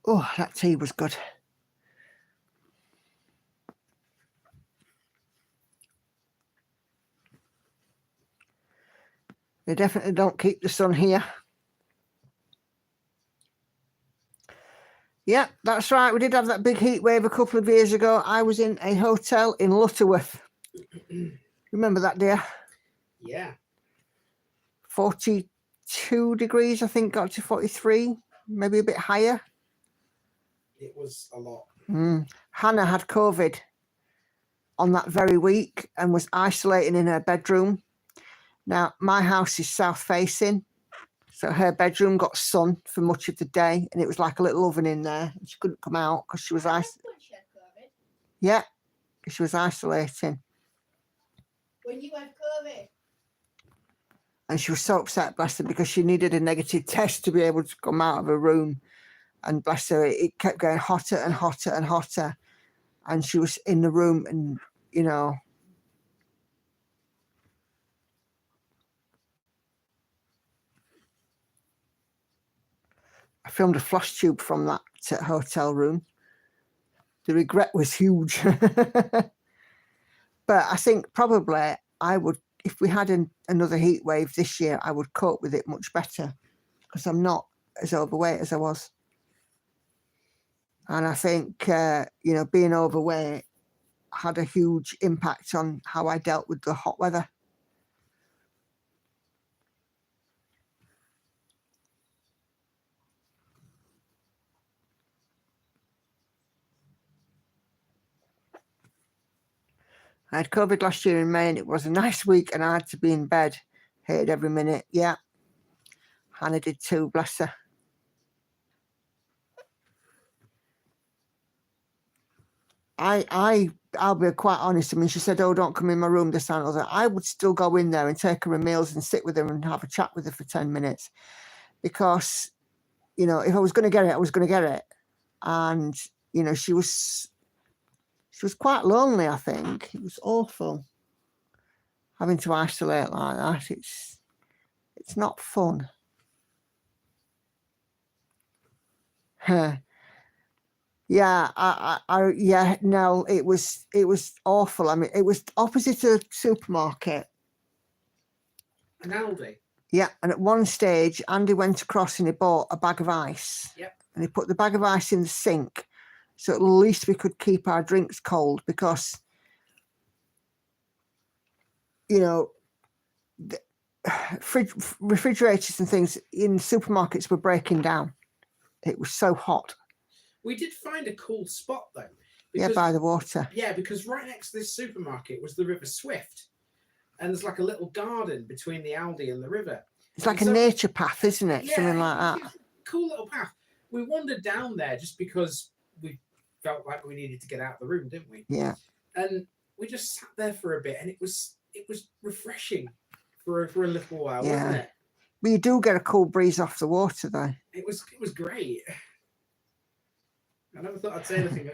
Oh, that tea was good. They definitely don't keep the sun here. Yeah, that's right. We did have that big heat wave a couple of years ago. I was in a hotel in Lutterworth. Remember that, dear? Yeah. 42 degrees, I think, got to 43, maybe a bit higher. It was a lot. Hannah had COVID on that very week and was isolating in her bedroom. Now, my house is south facing, so her bedroom got sun for much of the day, and it was like a little oven in there. She couldn't come out because she was Yeah, she was isolating. When you had COVID? And she was so upset, bless her, because she needed a negative test to be able to come out of her room. And bless her, it kept going hotter and hotter and hotter. And she was in the room and, you know. I filmed a flash tube from that hotel room. The regret was huge. But I think probably I would, if we had another heat wave this year, I would cope with it much better because I'm not as overweight as I was. And I think, you know, being overweight had a huge impact on how I dealt with the hot weather. I had COVID last year in May and it was a nice week and I had to be in bed. Hated every minute. Yeah. Hannah did too, bless her. I'll be quite honest. I mean, she said, oh, don't come in my room, this and other. I would still go in there and take her meals and sit with her and have a chat with her for 10 minutes. Because, you know, if I was going to get it, I was going to get it. And, you know, she was quite lonely, I think. It was awful. having to isolate like that. It's not fun. Huh. Yeah, yeah, no, it was awful. I mean, it was opposite a supermarket. An Aldi. Yeah, and at one stage, Andy went across and he bought a bag of ice. Yep. And he put the bag of ice in the sink, so at least we could keep our drinks cold, because, you know, the refrigerators and things in supermarkets were breaking down. It was so hot. We did find a cool spot though. Yeah, by the water. Yeah, because right next to this supermarket was the River Swift. And there's like a little garden between the Aldi and the river. It's like a nature path, isn't it? Yeah, Something like that. Cool little path. We wandered down there just because we felt like we needed to get out of the room, didn't we? Yeah. And we just sat there for a bit, and it was refreshing for a little while, wasn't it? But you do get a cool breeze off the water, though. It was great. I never thought I'd say anything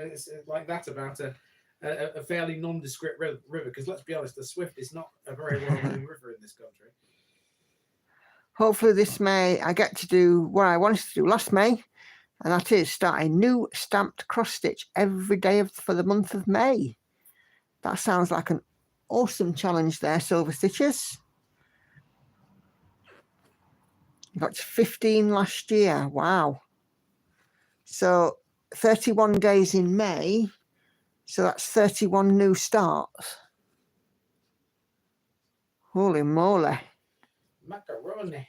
like that about a fairly nondescript river, because let's be honest, the Swift is not a very well-known river in this country. Hopefully this May I get to do what I wanted to do last May, and that is start a new stamped cross stitch every day for the month of May. That sounds like an awesome challenge there, Silver Stitches. You got 15 last year. Wow. So 31 days in May. So that's 31 new starts. Holy moly. Macaroni.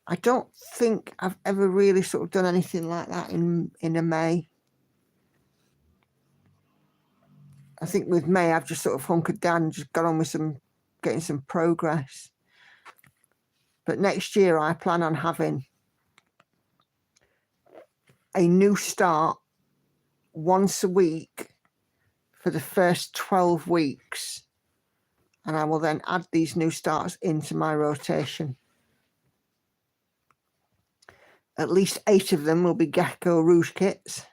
I don't think I've ever really sort of done anything like that in a May. I think with May, I've just sort of hunkered down and just got on with getting some progress. But next year, I plan on having a new start once a week for the first 12 weeks. And I will then add these new starts into my rotation. At least 8 of them will be Gecko Rouge kits,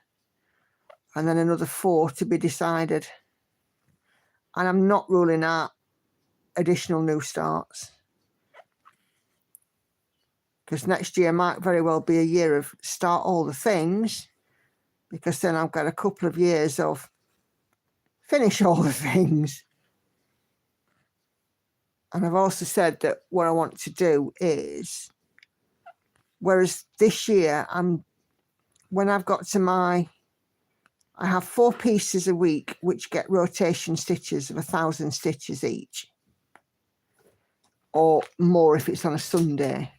and then another 4 to be decided. And I'm not ruling out additional new starts, because next year might very well be a year of start all the things, because then I've got a couple of years of finish all the things. And I've also said that what I want to do is, whereas this year when I've got to I have 4 pieces a week which get rotation stitches of 1,000 stitches each, or more if it's on a Sunday.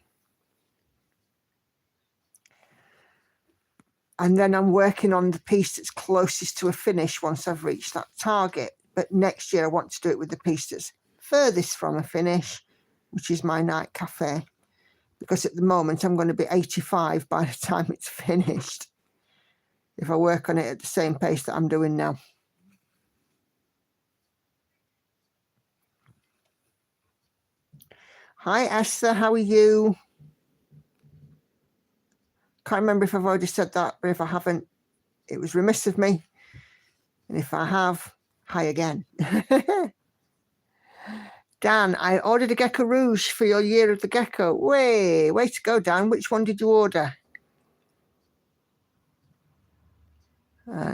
And then I'm working on the piece that's closest to a finish once I've reached that target. But next year I want to do it with the piece that's furthest from a finish, which is my night cafe. Because at the moment I'm going to be 85 by the time it's finished, if I work on it at the same pace that I'm doing now. Hi Esther, how are you? Can't remember if I've already said that, but if I haven't, it was remiss of me. And if I have, hi again. Dan, I ordered a Gecko Rouge for your Year of the Gecko. Way to go, Dan. Which one did you order?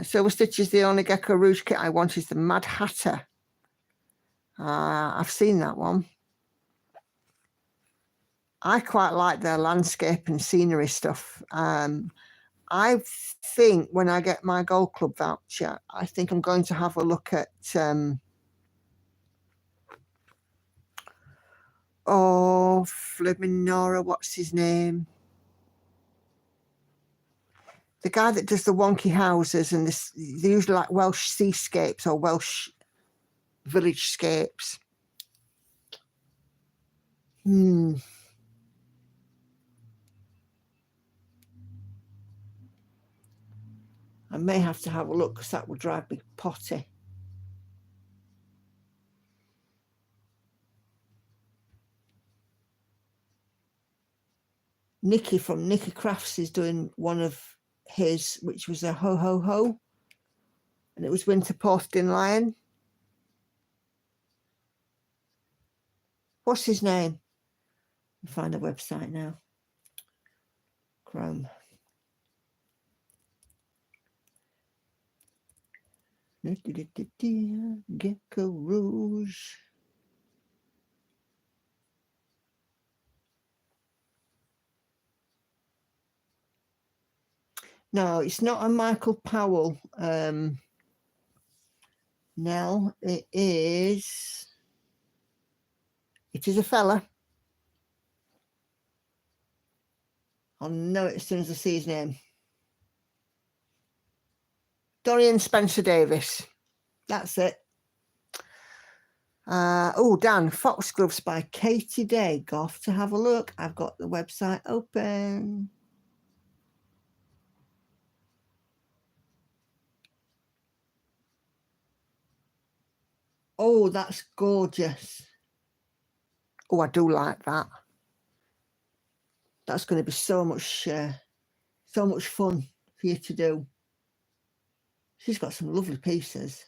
Silver Stitch is the only Gecko Rouge kit I want is the Mad Hatter. I've seen that one. I quite like their landscape and scenery stuff. I think when I get my Gold Club voucher, I think I'm going to have a look at flipping Nora, what's his name? The guy that does the wonky houses, and they're usually like Welsh seascapes or Welsh village-scapes. I may have to have a look, because that will drive me potty. Nikki from Nikki Crafts is doing one of his, which was a ho ho ho, and it was winter posted in lion. What's his name? I'll find the website now. Chrome. Gecko Rouge. No, it's not a Michael Powell. Nell, it is a fella. I'll know it as soon as I see his name. Dorian Spencer Davis. That's it. Oh, Dan, Foxgloves by Katie Day. Go off to have a look. I've got the website open. Oh, that's gorgeous. Oh, I do like that. That's going to be so much fun for you to do. She's got some lovely pieces.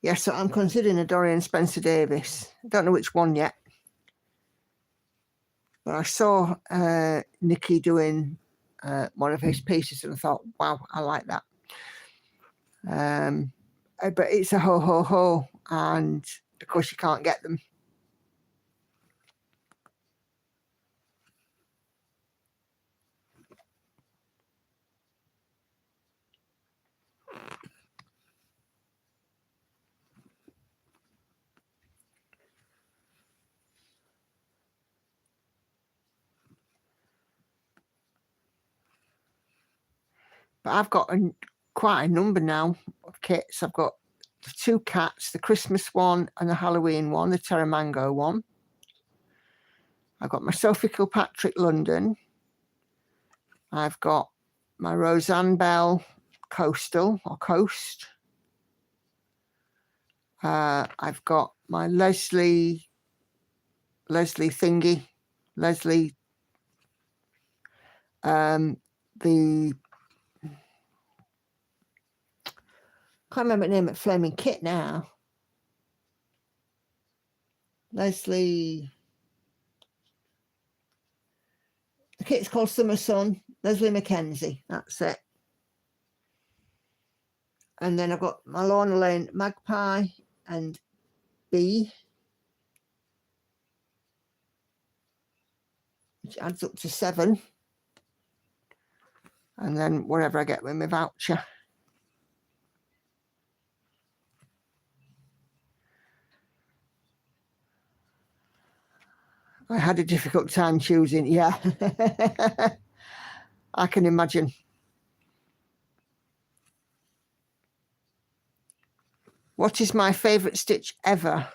Yeah, so I'm considering a Dorian Spencer Davis. I don't know which one yet. But I saw Nikki doing one of his pieces and I thought, wow, I like that. But it's a ho, ho, ho. And of course you can't get them. But I've got quite a number now of kits. I've got the 2 cats, the Christmas one and the Halloween one, the Terramango one. I've got my Sophie Kilpatrick London. I've got my Roseanne Bell Coastal or Coast. I've got my Leslie thingy. Leslie, the can't remember the name of Flaming Kit now. Leslie, the kit's called Summer Sun. Leslie Mackenzie, that's it. And then I've got my Lorna Lane Magpie and Bee, which adds up to 7. And then whatever I get with my voucher. I had a difficult time choosing, yeah. I can imagine. What is my favourite stitch ever?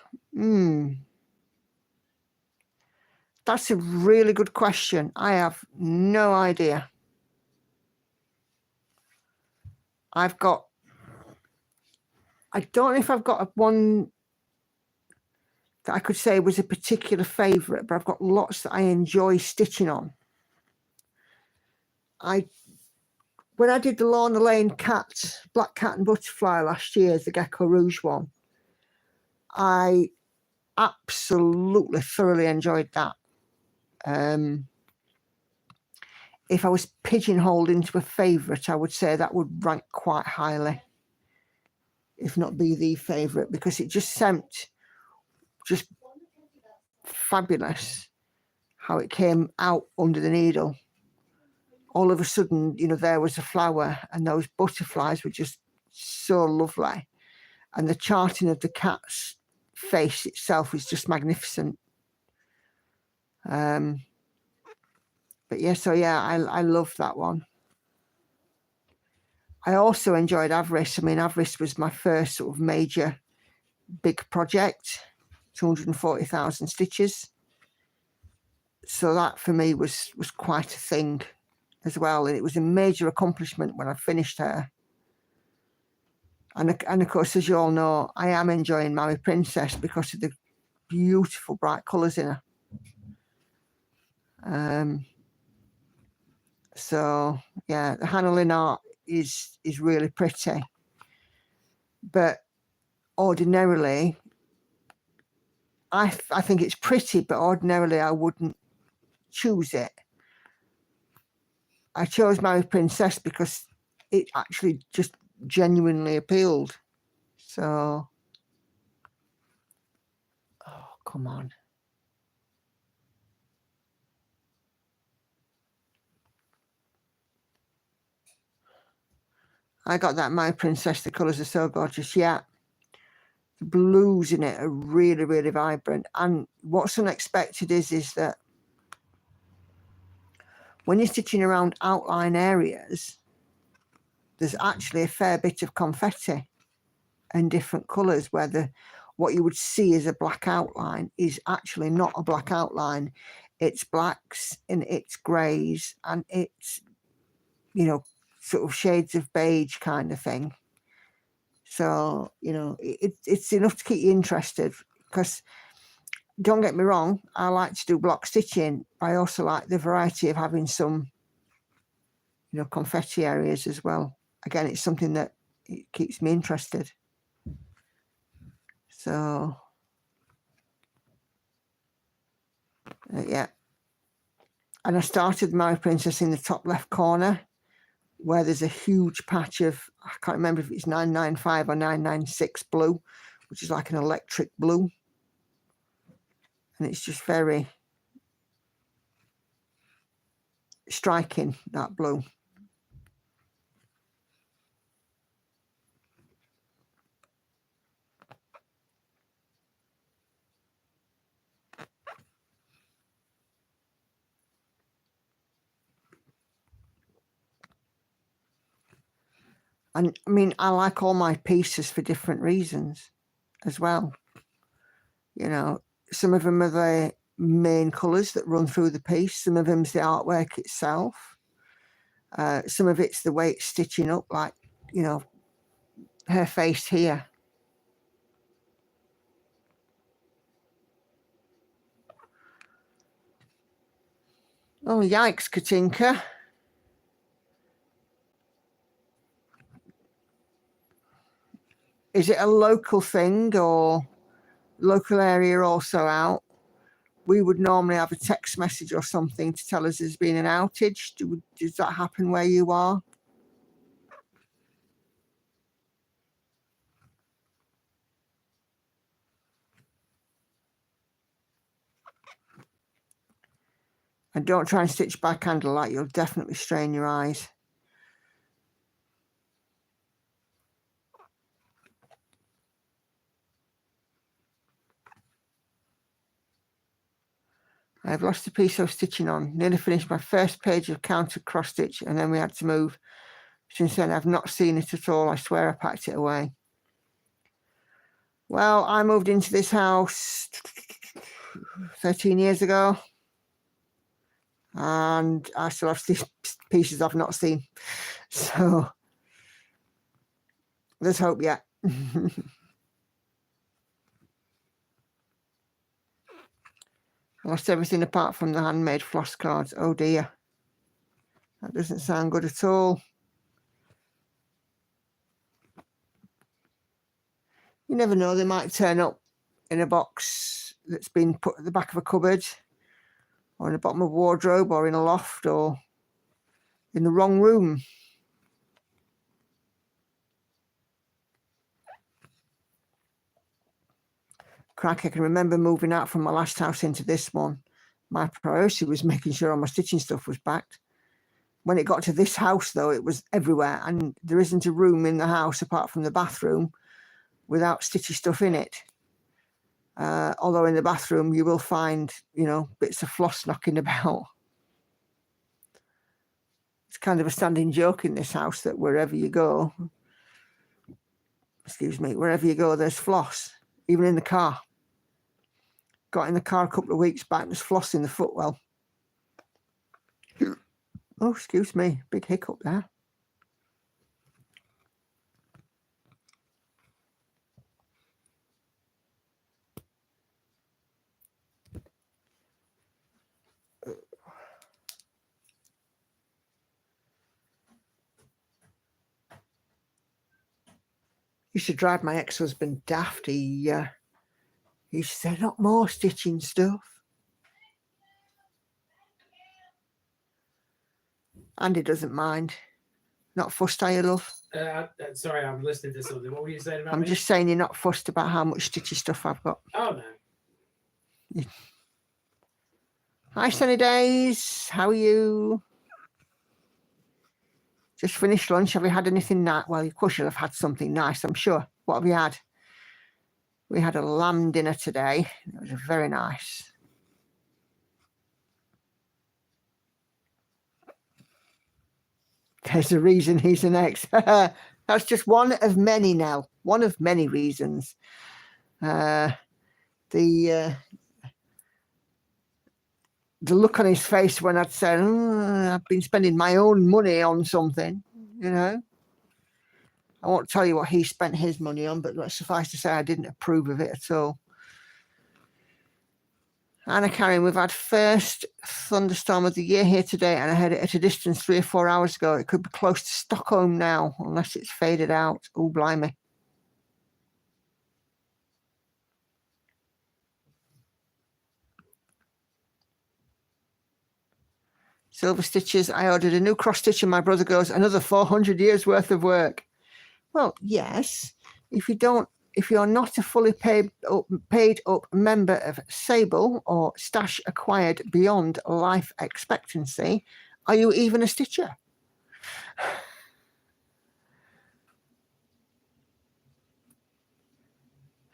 That's a really good question. I have no idea. I don't know if I've got one that I could say was a particular favourite, but I've got lots that I enjoy stitching on. When I did the Lorna Lane cat, Black Cat and Butterfly last year, the Gecko Rouge one, I absolutely thoroughly enjoyed that. If I was pigeonholed into a favourite, I would say that would rank quite highly, if not be the favourite, because it just seemed just fabulous how it came out under the needle. All of a sudden, you know, there was a flower and those butterflies were just so lovely. And the charting of the cat's face itself was just magnificent. But yeah, so yeah, I love that one. I also enjoyed Avarice. I mean, Avarice was my first sort of major big project, 240,000 stitches. So that for me was quite a thing as well. And it was a major accomplishment when I finished her. And of course, as you all know, I am enjoying Maui Princess because of the beautiful bright colours in her. So yeah, the handling art is really pretty, but ordinarily I think it's pretty, but ordinarily I wouldn't choose it. I chose Mary Princess because it actually just genuinely appealed. So, oh, come on. I got that My Princess, the colours are so gorgeous. Yeah, the blues in it are really, really vibrant. And what's unexpected is that when you're stitching around outline areas, there's actually a fair bit of confetti and different colours, where what you would see as a black outline is actually not a black outline. It's blacks and it's greys and it's, you know, sort of shades of beige kind of thing. So, you know, it's enough to keep you interested, because don't get me wrong, I like to do block stitching, but I also like the variety of having some, you know, confetti areas as well. Again, it's something that it keeps me interested. So, yeah. And I started My Princess in the top left corner, where there's a huge patch of, I can't remember if it's 995 or 996 blue, which is like an electric blue. And it's just very striking, that blue. And I mean, I like all my pieces for different reasons as well. You know, some of them are the main colours that run through the piece. Some of them's the artwork itself. Some of it's the way it's stitching up, like, you know, her face here. Oh, yikes, Katinka. Is it a local thing or local area also out? We would normally have a text message or something to tell us there's been an outage. Does that happen where you are? And don't try and stitch by candlelight, you'll definitely strain your eyes. I've lost a piece I was stitching on. Nearly finished my first page of counter cross stitch and then we had to move. Since then I've not seen it at all. I swear I packed it away. Well, I moved into this house 13 years ago and I still have pieces I've not seen. So there's hope yet. I lost everything apart from the handmade floss cards. Oh dear. That doesn't sound good at all. You never know, they might turn up in a box that's been put at the back of a cupboard or in the bottom of a wardrobe or in a loft or in the wrong room. Crack, I can remember moving out from my last house into this one. My priority was making sure all my stitching stuff was packed. When it got to this house, though, it was everywhere, and there isn't a room in the house apart from the bathroom without stitchy stuff in it. Although in the bathroom you will find, you know, bits of floss knocking about. It's kind of a standing joke in this house that wherever you go, wherever you go, there's floss, even in the car. Got in the car a couple of weeks back, there's floss in the footwell. Oh, excuse me, big hiccup there. Used to drive my ex-husband daft. He said, not more stitching stuff. Andy doesn't mind. Not fussed, are you, love? Sorry, I'm listening to something. What were you saying about I'm me? just saying you're not fussed about how much stitchy stuff I've got. Oh, no. Hi, Sunny Days. How are you? Just finished lunch. Have you had anything nice? Well, of course you'll have had something nice, I'm sure. What have you had? We had a lamb dinner today. It was very nice. There's a reason he's an ex. That's just one of many now. One of many reasons. The look on his face when I'd said, I've been spending my own money on something, you know. I won't tell you what he spent his money on, but suffice to say I didn't approve of it at all. Anna Karen, we've had first thunderstorm of the year here today, and I heard it at a distance 3 or 4 hours ago. It could be close to Stockholm now, unless it's faded out. Oh, blimey. Silver Stitches, I ordered a new cross stitch and my brother goes, another 400 years worth of work. Well, yes, if you're not a fully paid up member of Sable or stash acquired beyond life expectancy, are you even a stitcher?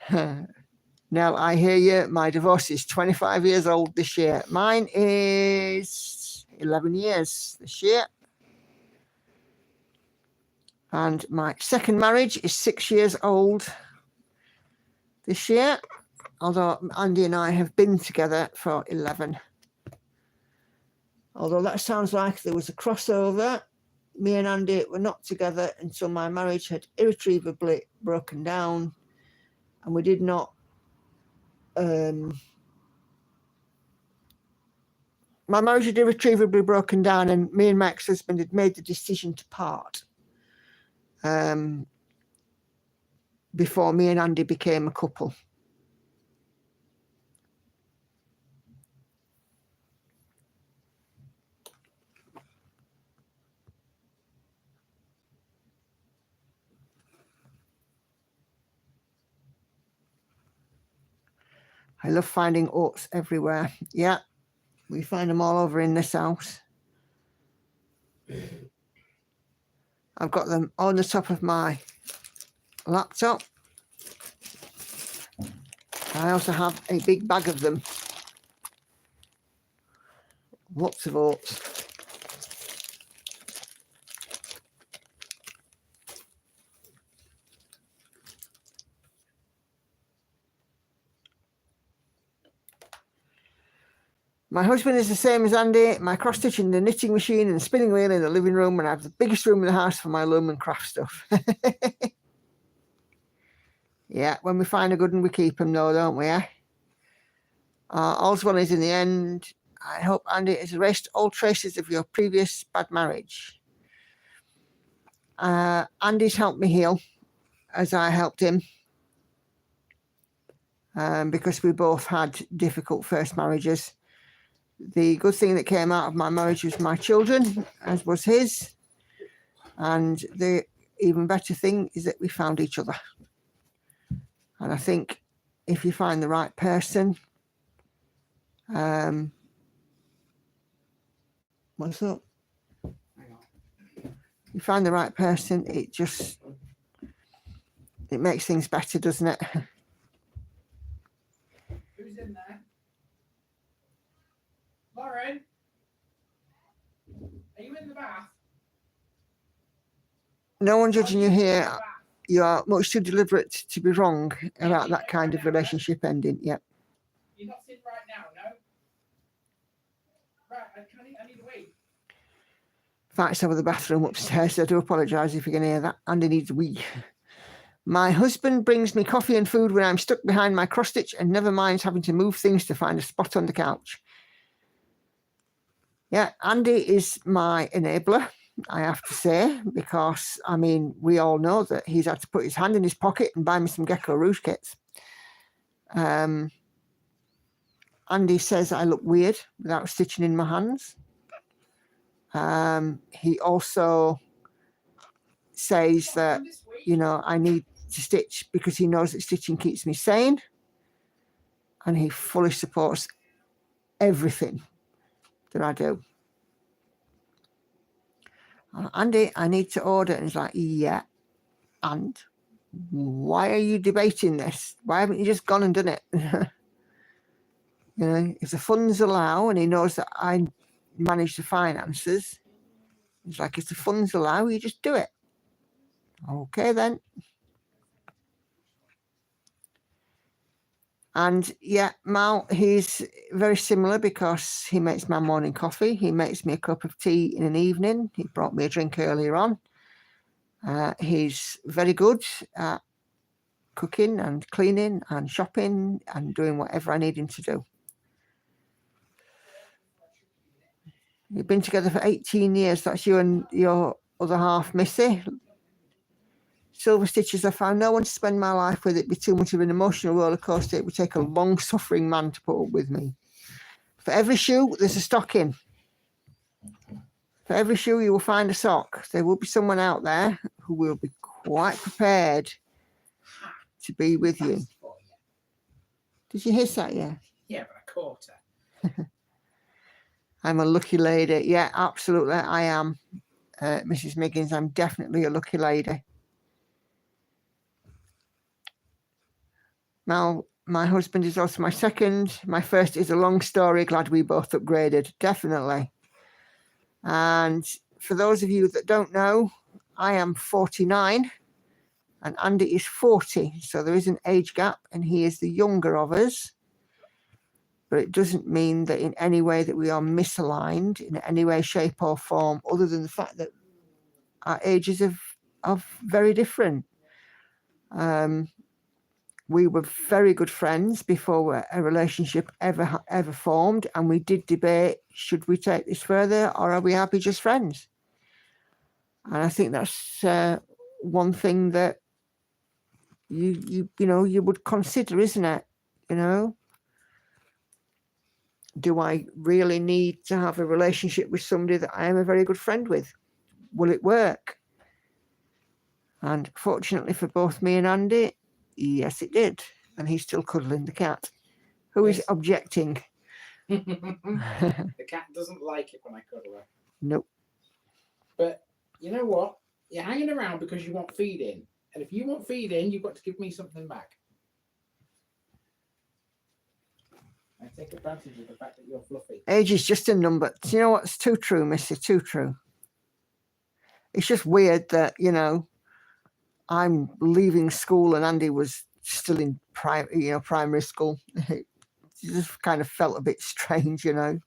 Now, I hear you. My divorce is 25 years old this year. Mine is 11 years this year. And my second marriage is 6 years old this year, although Andy and I have been together for 11. Although that sounds like there was a crossover. Me and Andy were not together until my marriage had irretrievably broken down, and we did not. My marriage had irretrievably broken down, and me and my ex-husband had made the decision to part. Before me and Andy became a couple. I love finding oats everywhere. Yeah, we find them all over in this house. I've got them on the top of my laptop. I also have a big bag of them. Lots of oats. My husband is the same as Andy. My cross stitching, the knitting machine and the spinning wheel in the living room, and I have the biggest room in the house for my loom and craft stuff. Yeah, when we find a good one, we keep them though, don't we? Eh? All's well is in the end. I hope Andy has erased all traces of your previous bad marriage. Andy's helped me heal as I helped him. Because we both had difficult first marriages. The good thing that came out of my marriage was my children, as was his. And the even better thing is that we found each other. And I think if you find the right person, what's up? You find the right person, it makes things better, doesn't it? Who's in there? Lauren? Are you in the bath? No one judging you here. You are much too deliberate to be wrong about that kind of relationship ending. Yeah. You're not sitting right now, no? Right, I need to wait. Fights over the bathroom upstairs. I do apologise if you can hear that. Andy needs a wee. My husband brings me coffee and food when I'm stuck behind my cross stitch and never minds having to move things to find a spot on the couch. Yeah, Andy is my enabler. I have to say, because, I mean, we all know that he's had to put his hand in his pocket and buy me some Gecko Rouge kits. Andy says I look weird without stitching in my hands. He also says that, you know, I need to stitch because he knows that stitching keeps me sane. And he fully supports everything that I do. Andy, I need to order. And he's like, yeah. And why are you debating this? Why haven't you just gone and done it? You know, if the funds allow, and he knows that I manage the finances, he's like, if the funds allow, you just do it. Okay, then. And yeah, Mal, he's very similar because he makes my morning coffee. He makes me a cup of tea in an evening. He brought me a drink earlier on. He's very good at cooking and cleaning and shopping and doing whatever I need him to do. We've been together for 18 years. That's you and your other half, Missy. Silver Stitches, I found no one to spend my life with. It'd be too much of an emotional roller coaster. It would take a long-suffering man to put up with me. For every shoe, there's a stocking. For every shoe, you will find a sock. There will be someone out there who will be quite prepared to be with you. Did you hiss at you? Yeah, but I caught her. I'm a lucky lady. Yeah, absolutely, I am. Mrs. Miggins, I'm definitely a lucky lady. Now, my husband is also my second. My first is a long story. Glad we both upgraded. Definitely. And for those of you that don't know, I am 49 and Andy is 40. So there is an age gap and he is the younger of us. But it doesn't mean that in any way that we are misaligned in any way, shape or form, other than the fact that our ages are very different. We were very good friends before a relationship ever formed, and we did debate, should we take this further or are we happy just friends? And I think that's one thing that you know you would consider, isn't it? You know, do I really need to have a relationship with somebody that I am a very good friend with? Will it work? And fortunately for both me and Andy, yes, it did. And he's still cuddling the cat, who is objecting. The cat doesn't like it when I cuddle her. Nope. But you know what? You're hanging around because you want feeding. And if you want feeding, you've got to give me something back. I take advantage of the fact that you're fluffy. Age is just a number. Do you know what's too true, Missy? Too true. It's just weird that, you know, I'm leaving school and Andy was still in primary school. It just kind of felt a bit strange, you know.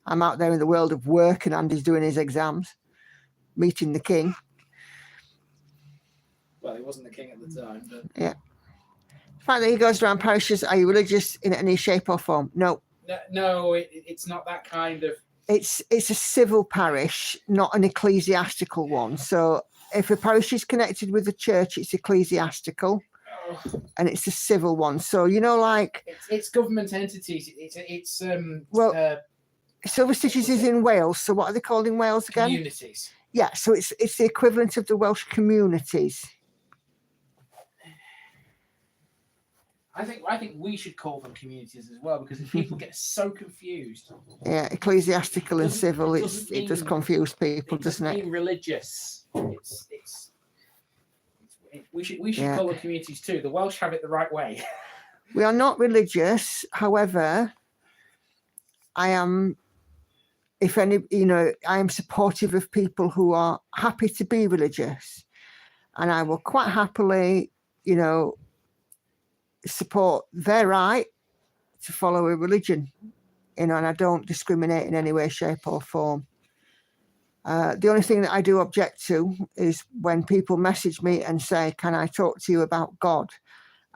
I'm out there in the world of work and Andy's doing his exams, meeting the king. Well, he wasn't the king at the time, but yeah. The fact that he goes around parishes, are you religious in any shape or form? No. No, it's not that kind of. It's a civil parish, not an ecclesiastical one. So if a parish is connected with the church, it's ecclesiastical, and it's a civil one. So like it's government entities. It's Silver Stitches is in Wales. So what are they called in Wales again? Communities. Yeah. So it's the equivalent of the Welsh communities. I think we should call them communities as well, because people get so confused. Yeah, ecclesiastical and civil, it does confuse people, doesn't it? Being religious. We should call them communities too. The Welsh have it the right way. We are not religious, however, I am, I am supportive of people who are happy to be religious, and I will quite happily, support their right to follow a religion, and I don't discriminate in any way, shape or form. The only thing that I do object to is when people message me and say, can I talk to you about God?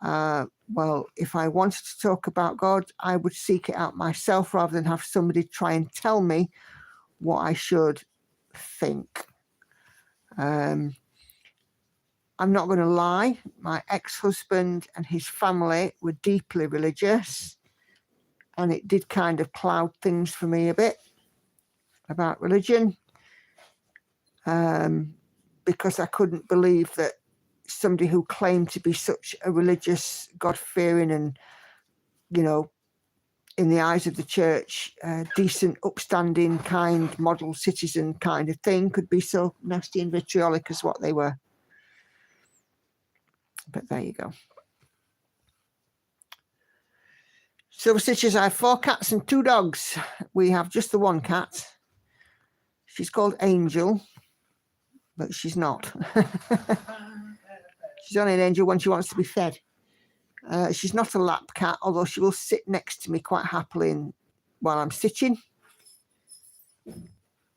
Well, if I wanted to talk about God, I would seek it out myself rather than have somebody try and tell me what I should think. I'm not going to lie, my ex-husband and his family were deeply religious, and it did kind of cloud things for me a bit about religion, because I couldn't believe that somebody who claimed to be such a religious, God-fearing and, you know, in the eyes of the church, decent, upstanding, kind, model citizen kind of thing could be so nasty and vitriolic as what they were. But there you go. Silver Stitches, I have 4 cats and 2 dogs. We have just the 1 cat. She's called Angel, but she's not. She's only an angel when she wants to be fed. She's not a lap cat, although she will sit next to me quite happily while I'm stitching.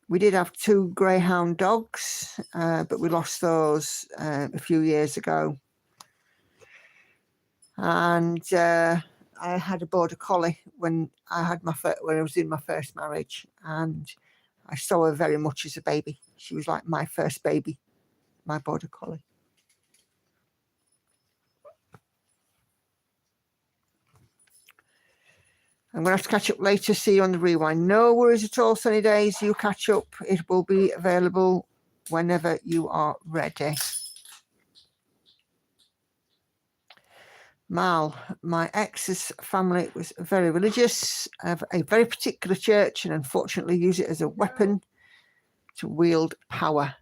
We did have 2 greyhound dogs, but we lost those a few years ago. And I had a border collie when I was in my first marriage, and I saw her very much as a baby. She was like my first baby, my border collie. I'm going to have to catch up later. See you on the rewind. No worries at all, Sunny Days. You catch up. It will be available whenever you are ready. Mal, my ex's family was very religious, of a very particular church, and unfortunately use it as a weapon to wield power.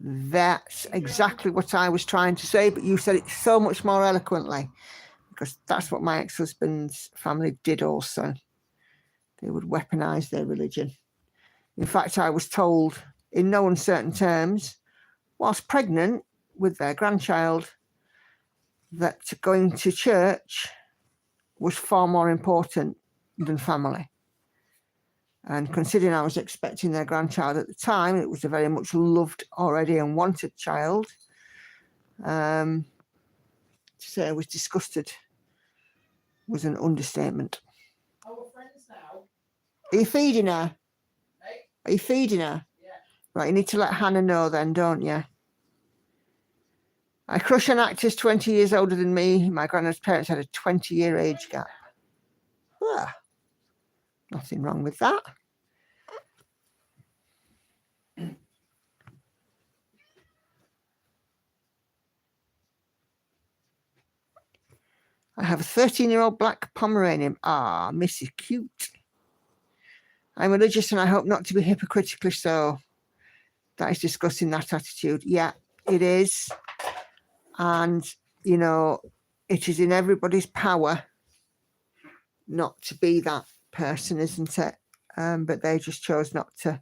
That's exactly what I was trying to say, but you said it so much more eloquently, because that's what my ex-husband's family did also. They would weaponize their religion. In fact, I was told in no uncertain terms, whilst pregnant with their grandchild, that going to church was far more important than family. And considering I was expecting their grandchild at the time, it was a very much loved already and wanted child, to say I was disgusted was an understatement. Oh, we're friends now. Are you feeding her? Hey? Are you feeding her? Yeah. Right, you need to let Hannah know then, don't you? I crush on actors 20 years older than me. My granddad's parents had a 20-year age gap. Ah, nothing wrong with that. I have a 13-year-old black Pomeranian. Ah, Missy cute. I'm religious and I hope not to be hypocritically so. That is discussing that attitude. Yeah, it is. And, you know, it is in everybody's power not to be that person, isn't it? But they just chose not to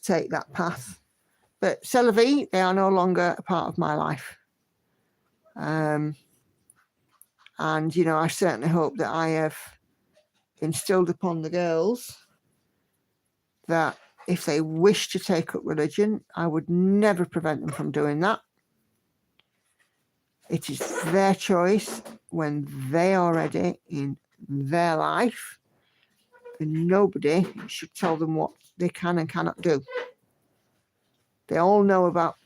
take that path. But c'est la vie, they are no longer a part of my life. And, you know, I certainly hope that I have instilled upon the girls that if they wish to take up religion, I would never prevent them from doing that. It is their choice when they are ready in their life, and nobody should tell them what they can and cannot do. They all know about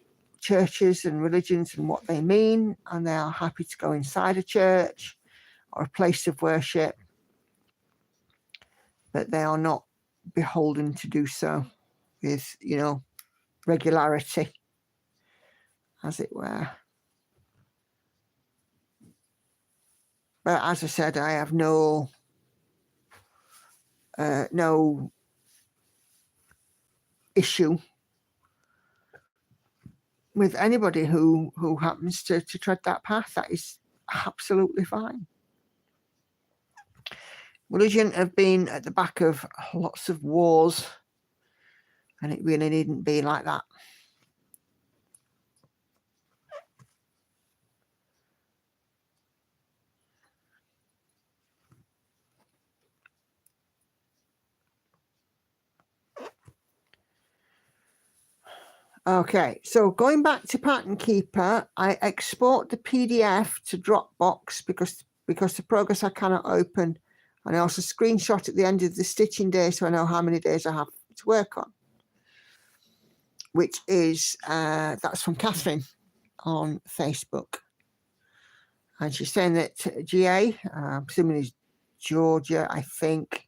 churches and religions and what they mean, and they are happy to go inside a church or a place of worship, but they are not beholden to do so with, you know, regularity, as it were. But as I said, I have no issue with anybody who happens to tread that path. That is absolutely fine. Religion have been at the back of lots of wars, and it really needn't be like that. Okay, so going back to Pattern Keeper, I export the PDF to Dropbox because the progress I cannot open, and I also screenshot at the end of the stitching day so I know how many days I have to work on. which is, that's from Catherine on Facebook. And she's saying that GA, presuming is Georgia, I think,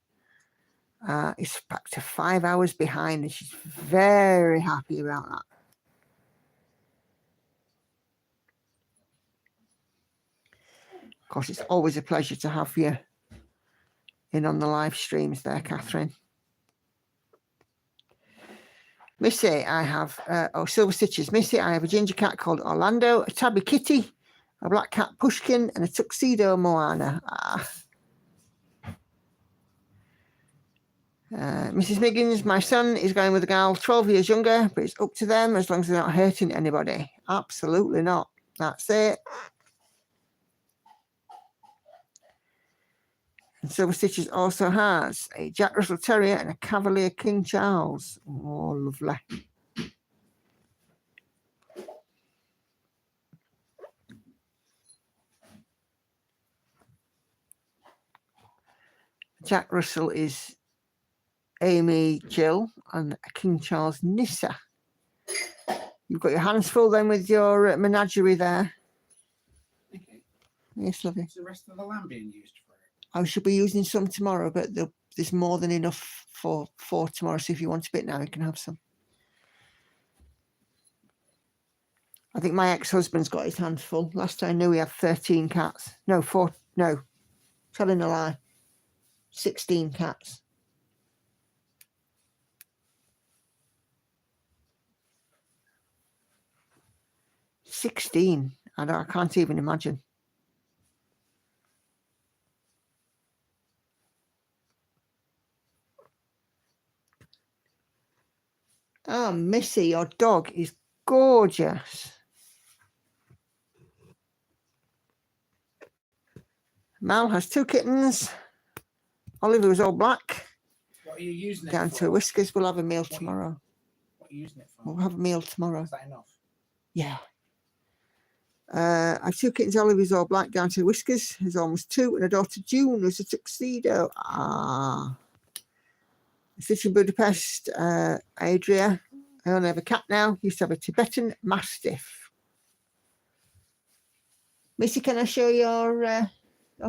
is back to 5 hours behind, and she's very happy about that. Of course, it's always a pleasure to have you in on the live streams there, Catherine. Missy, I have, Silver Stitches. Missy, I have a ginger cat called Orlando, a tabby kitty, a black cat Pushkin, and a tuxedo Moana. Mrs. Miggins, my son is going with a gal 12 years younger, but it's up to them as long as they're not hurting anybody. Absolutely not. That's it. And Silver Stitches also has a Jack Russell Terrier and a Cavalier King Charles. Oh, lovely. Jack Russell is Amy Jill and a King Charles Nissa. You've got your hands full then with your menagerie there. Okay. Yes, lovely. Is the rest of the lamb being used for it? I should be using some tomorrow, but there's more than enough for tomorrow. So if you want a bit now, you can have some. I think my ex-husband's got his hands full. Last time I knew he had 13 cats. No, 4. No, telling a lie. 16 cats. I can't even imagine. Oh, Missy, your dog is gorgeous. Mal has 2 kittens. Oliver was all black. What are you using it Down for? to Whiskers. We'll have a meal tomorrow. What are you using it for? We'll have a meal tomorrow. Is that enough? Yeah. I have 2 kittens. Oliver's all black. Down to Whiskers, who's almost 2, and a daughter June, who's a tuxedo. Stitch in Budapest, Adria. I only have a cat now. Used to have a Tibetan Mastiff. Missy, can I show your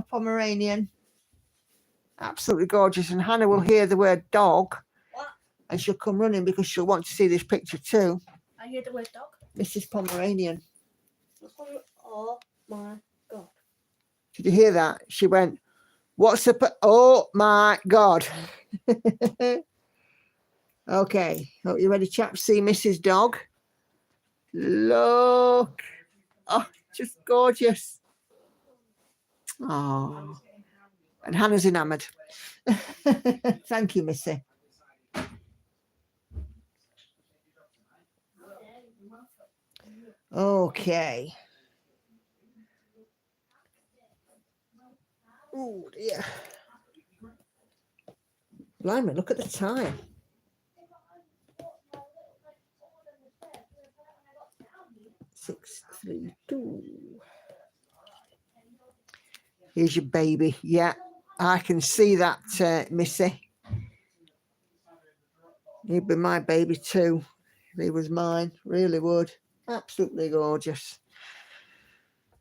Pomeranian? Absolutely gorgeous. And Hannah will hear the word dog. What? And she'll come running because she'll want to see this picture too. I hear the word dog. Mrs. Pomeranian. Oh my God. Did you hear that? She went, what's up? Oh my God. Okay. Hope you're ready, chaps. See Mrs. Dog. Look. Oh, just gorgeous. Oh. And Hannah's enamoured. Thank you, Missy. Okay. Oh dear. Blimey, look at the time. 6:32. Here's your baby. Yeah, I can see that, Missy. He'd be my baby too. If he was mine, really would. Absolutely gorgeous.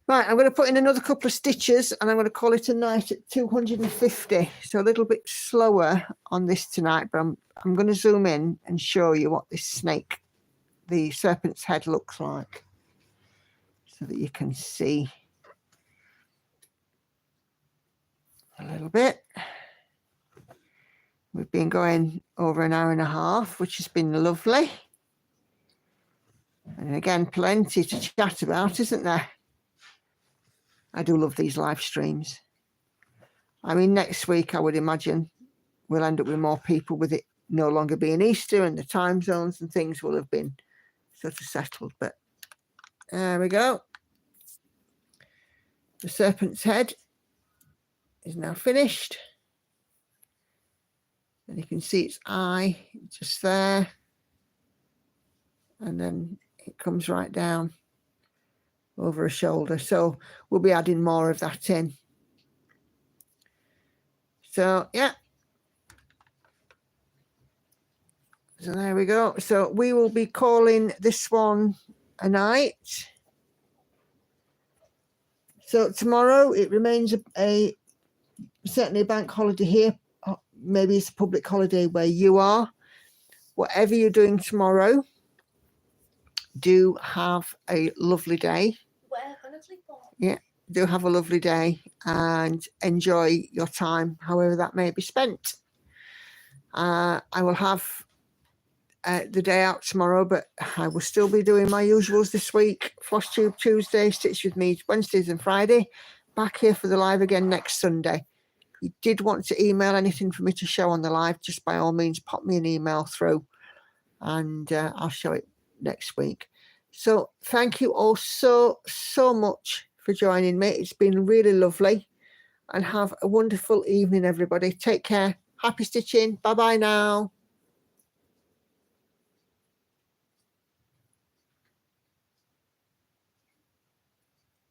Right, I'm going to put in another couple of stitches and I'm going to call it a night at 250. So a little bit slower on this tonight, but I'm going to zoom in and show you what this snake, the serpent's head, looks like so that you can see a little bit. We've been going over an hour and a half, which has been lovely. And again, plenty to chat about, isn't there? I do love these live streams. I mean, next week, I would imagine we'll end up with more people with it no longer being Easter and the time zones and things will have been sort of settled. But there we go. The serpent's head is now finished. And you can see its eye just there. And then it comes right down over a shoulder. So we'll be adding more of that in. So yeah, So there we go. So we will be calling this one a night. So tomorrow it remains certainly a bank holiday here. Maybe it's a public holiday where you are. Whatever you're doing tomorrow, do have a lovely day. Yeah, do have a lovely day and enjoy your time, however that may be spent. I will have the day out tomorrow, but I will still be doing my usuals this week. Floss Tube Tuesday, Stitch With Me Wednesdays and Friday. Back here for the live again next Sunday. If you did want to email anything for me to show on the live, just by all means pop me an email through and I'll show it next week. So thank you all so much for joining me. It's been really lovely, and have a wonderful evening, everybody. Take care. Happy stitching. Bye bye now.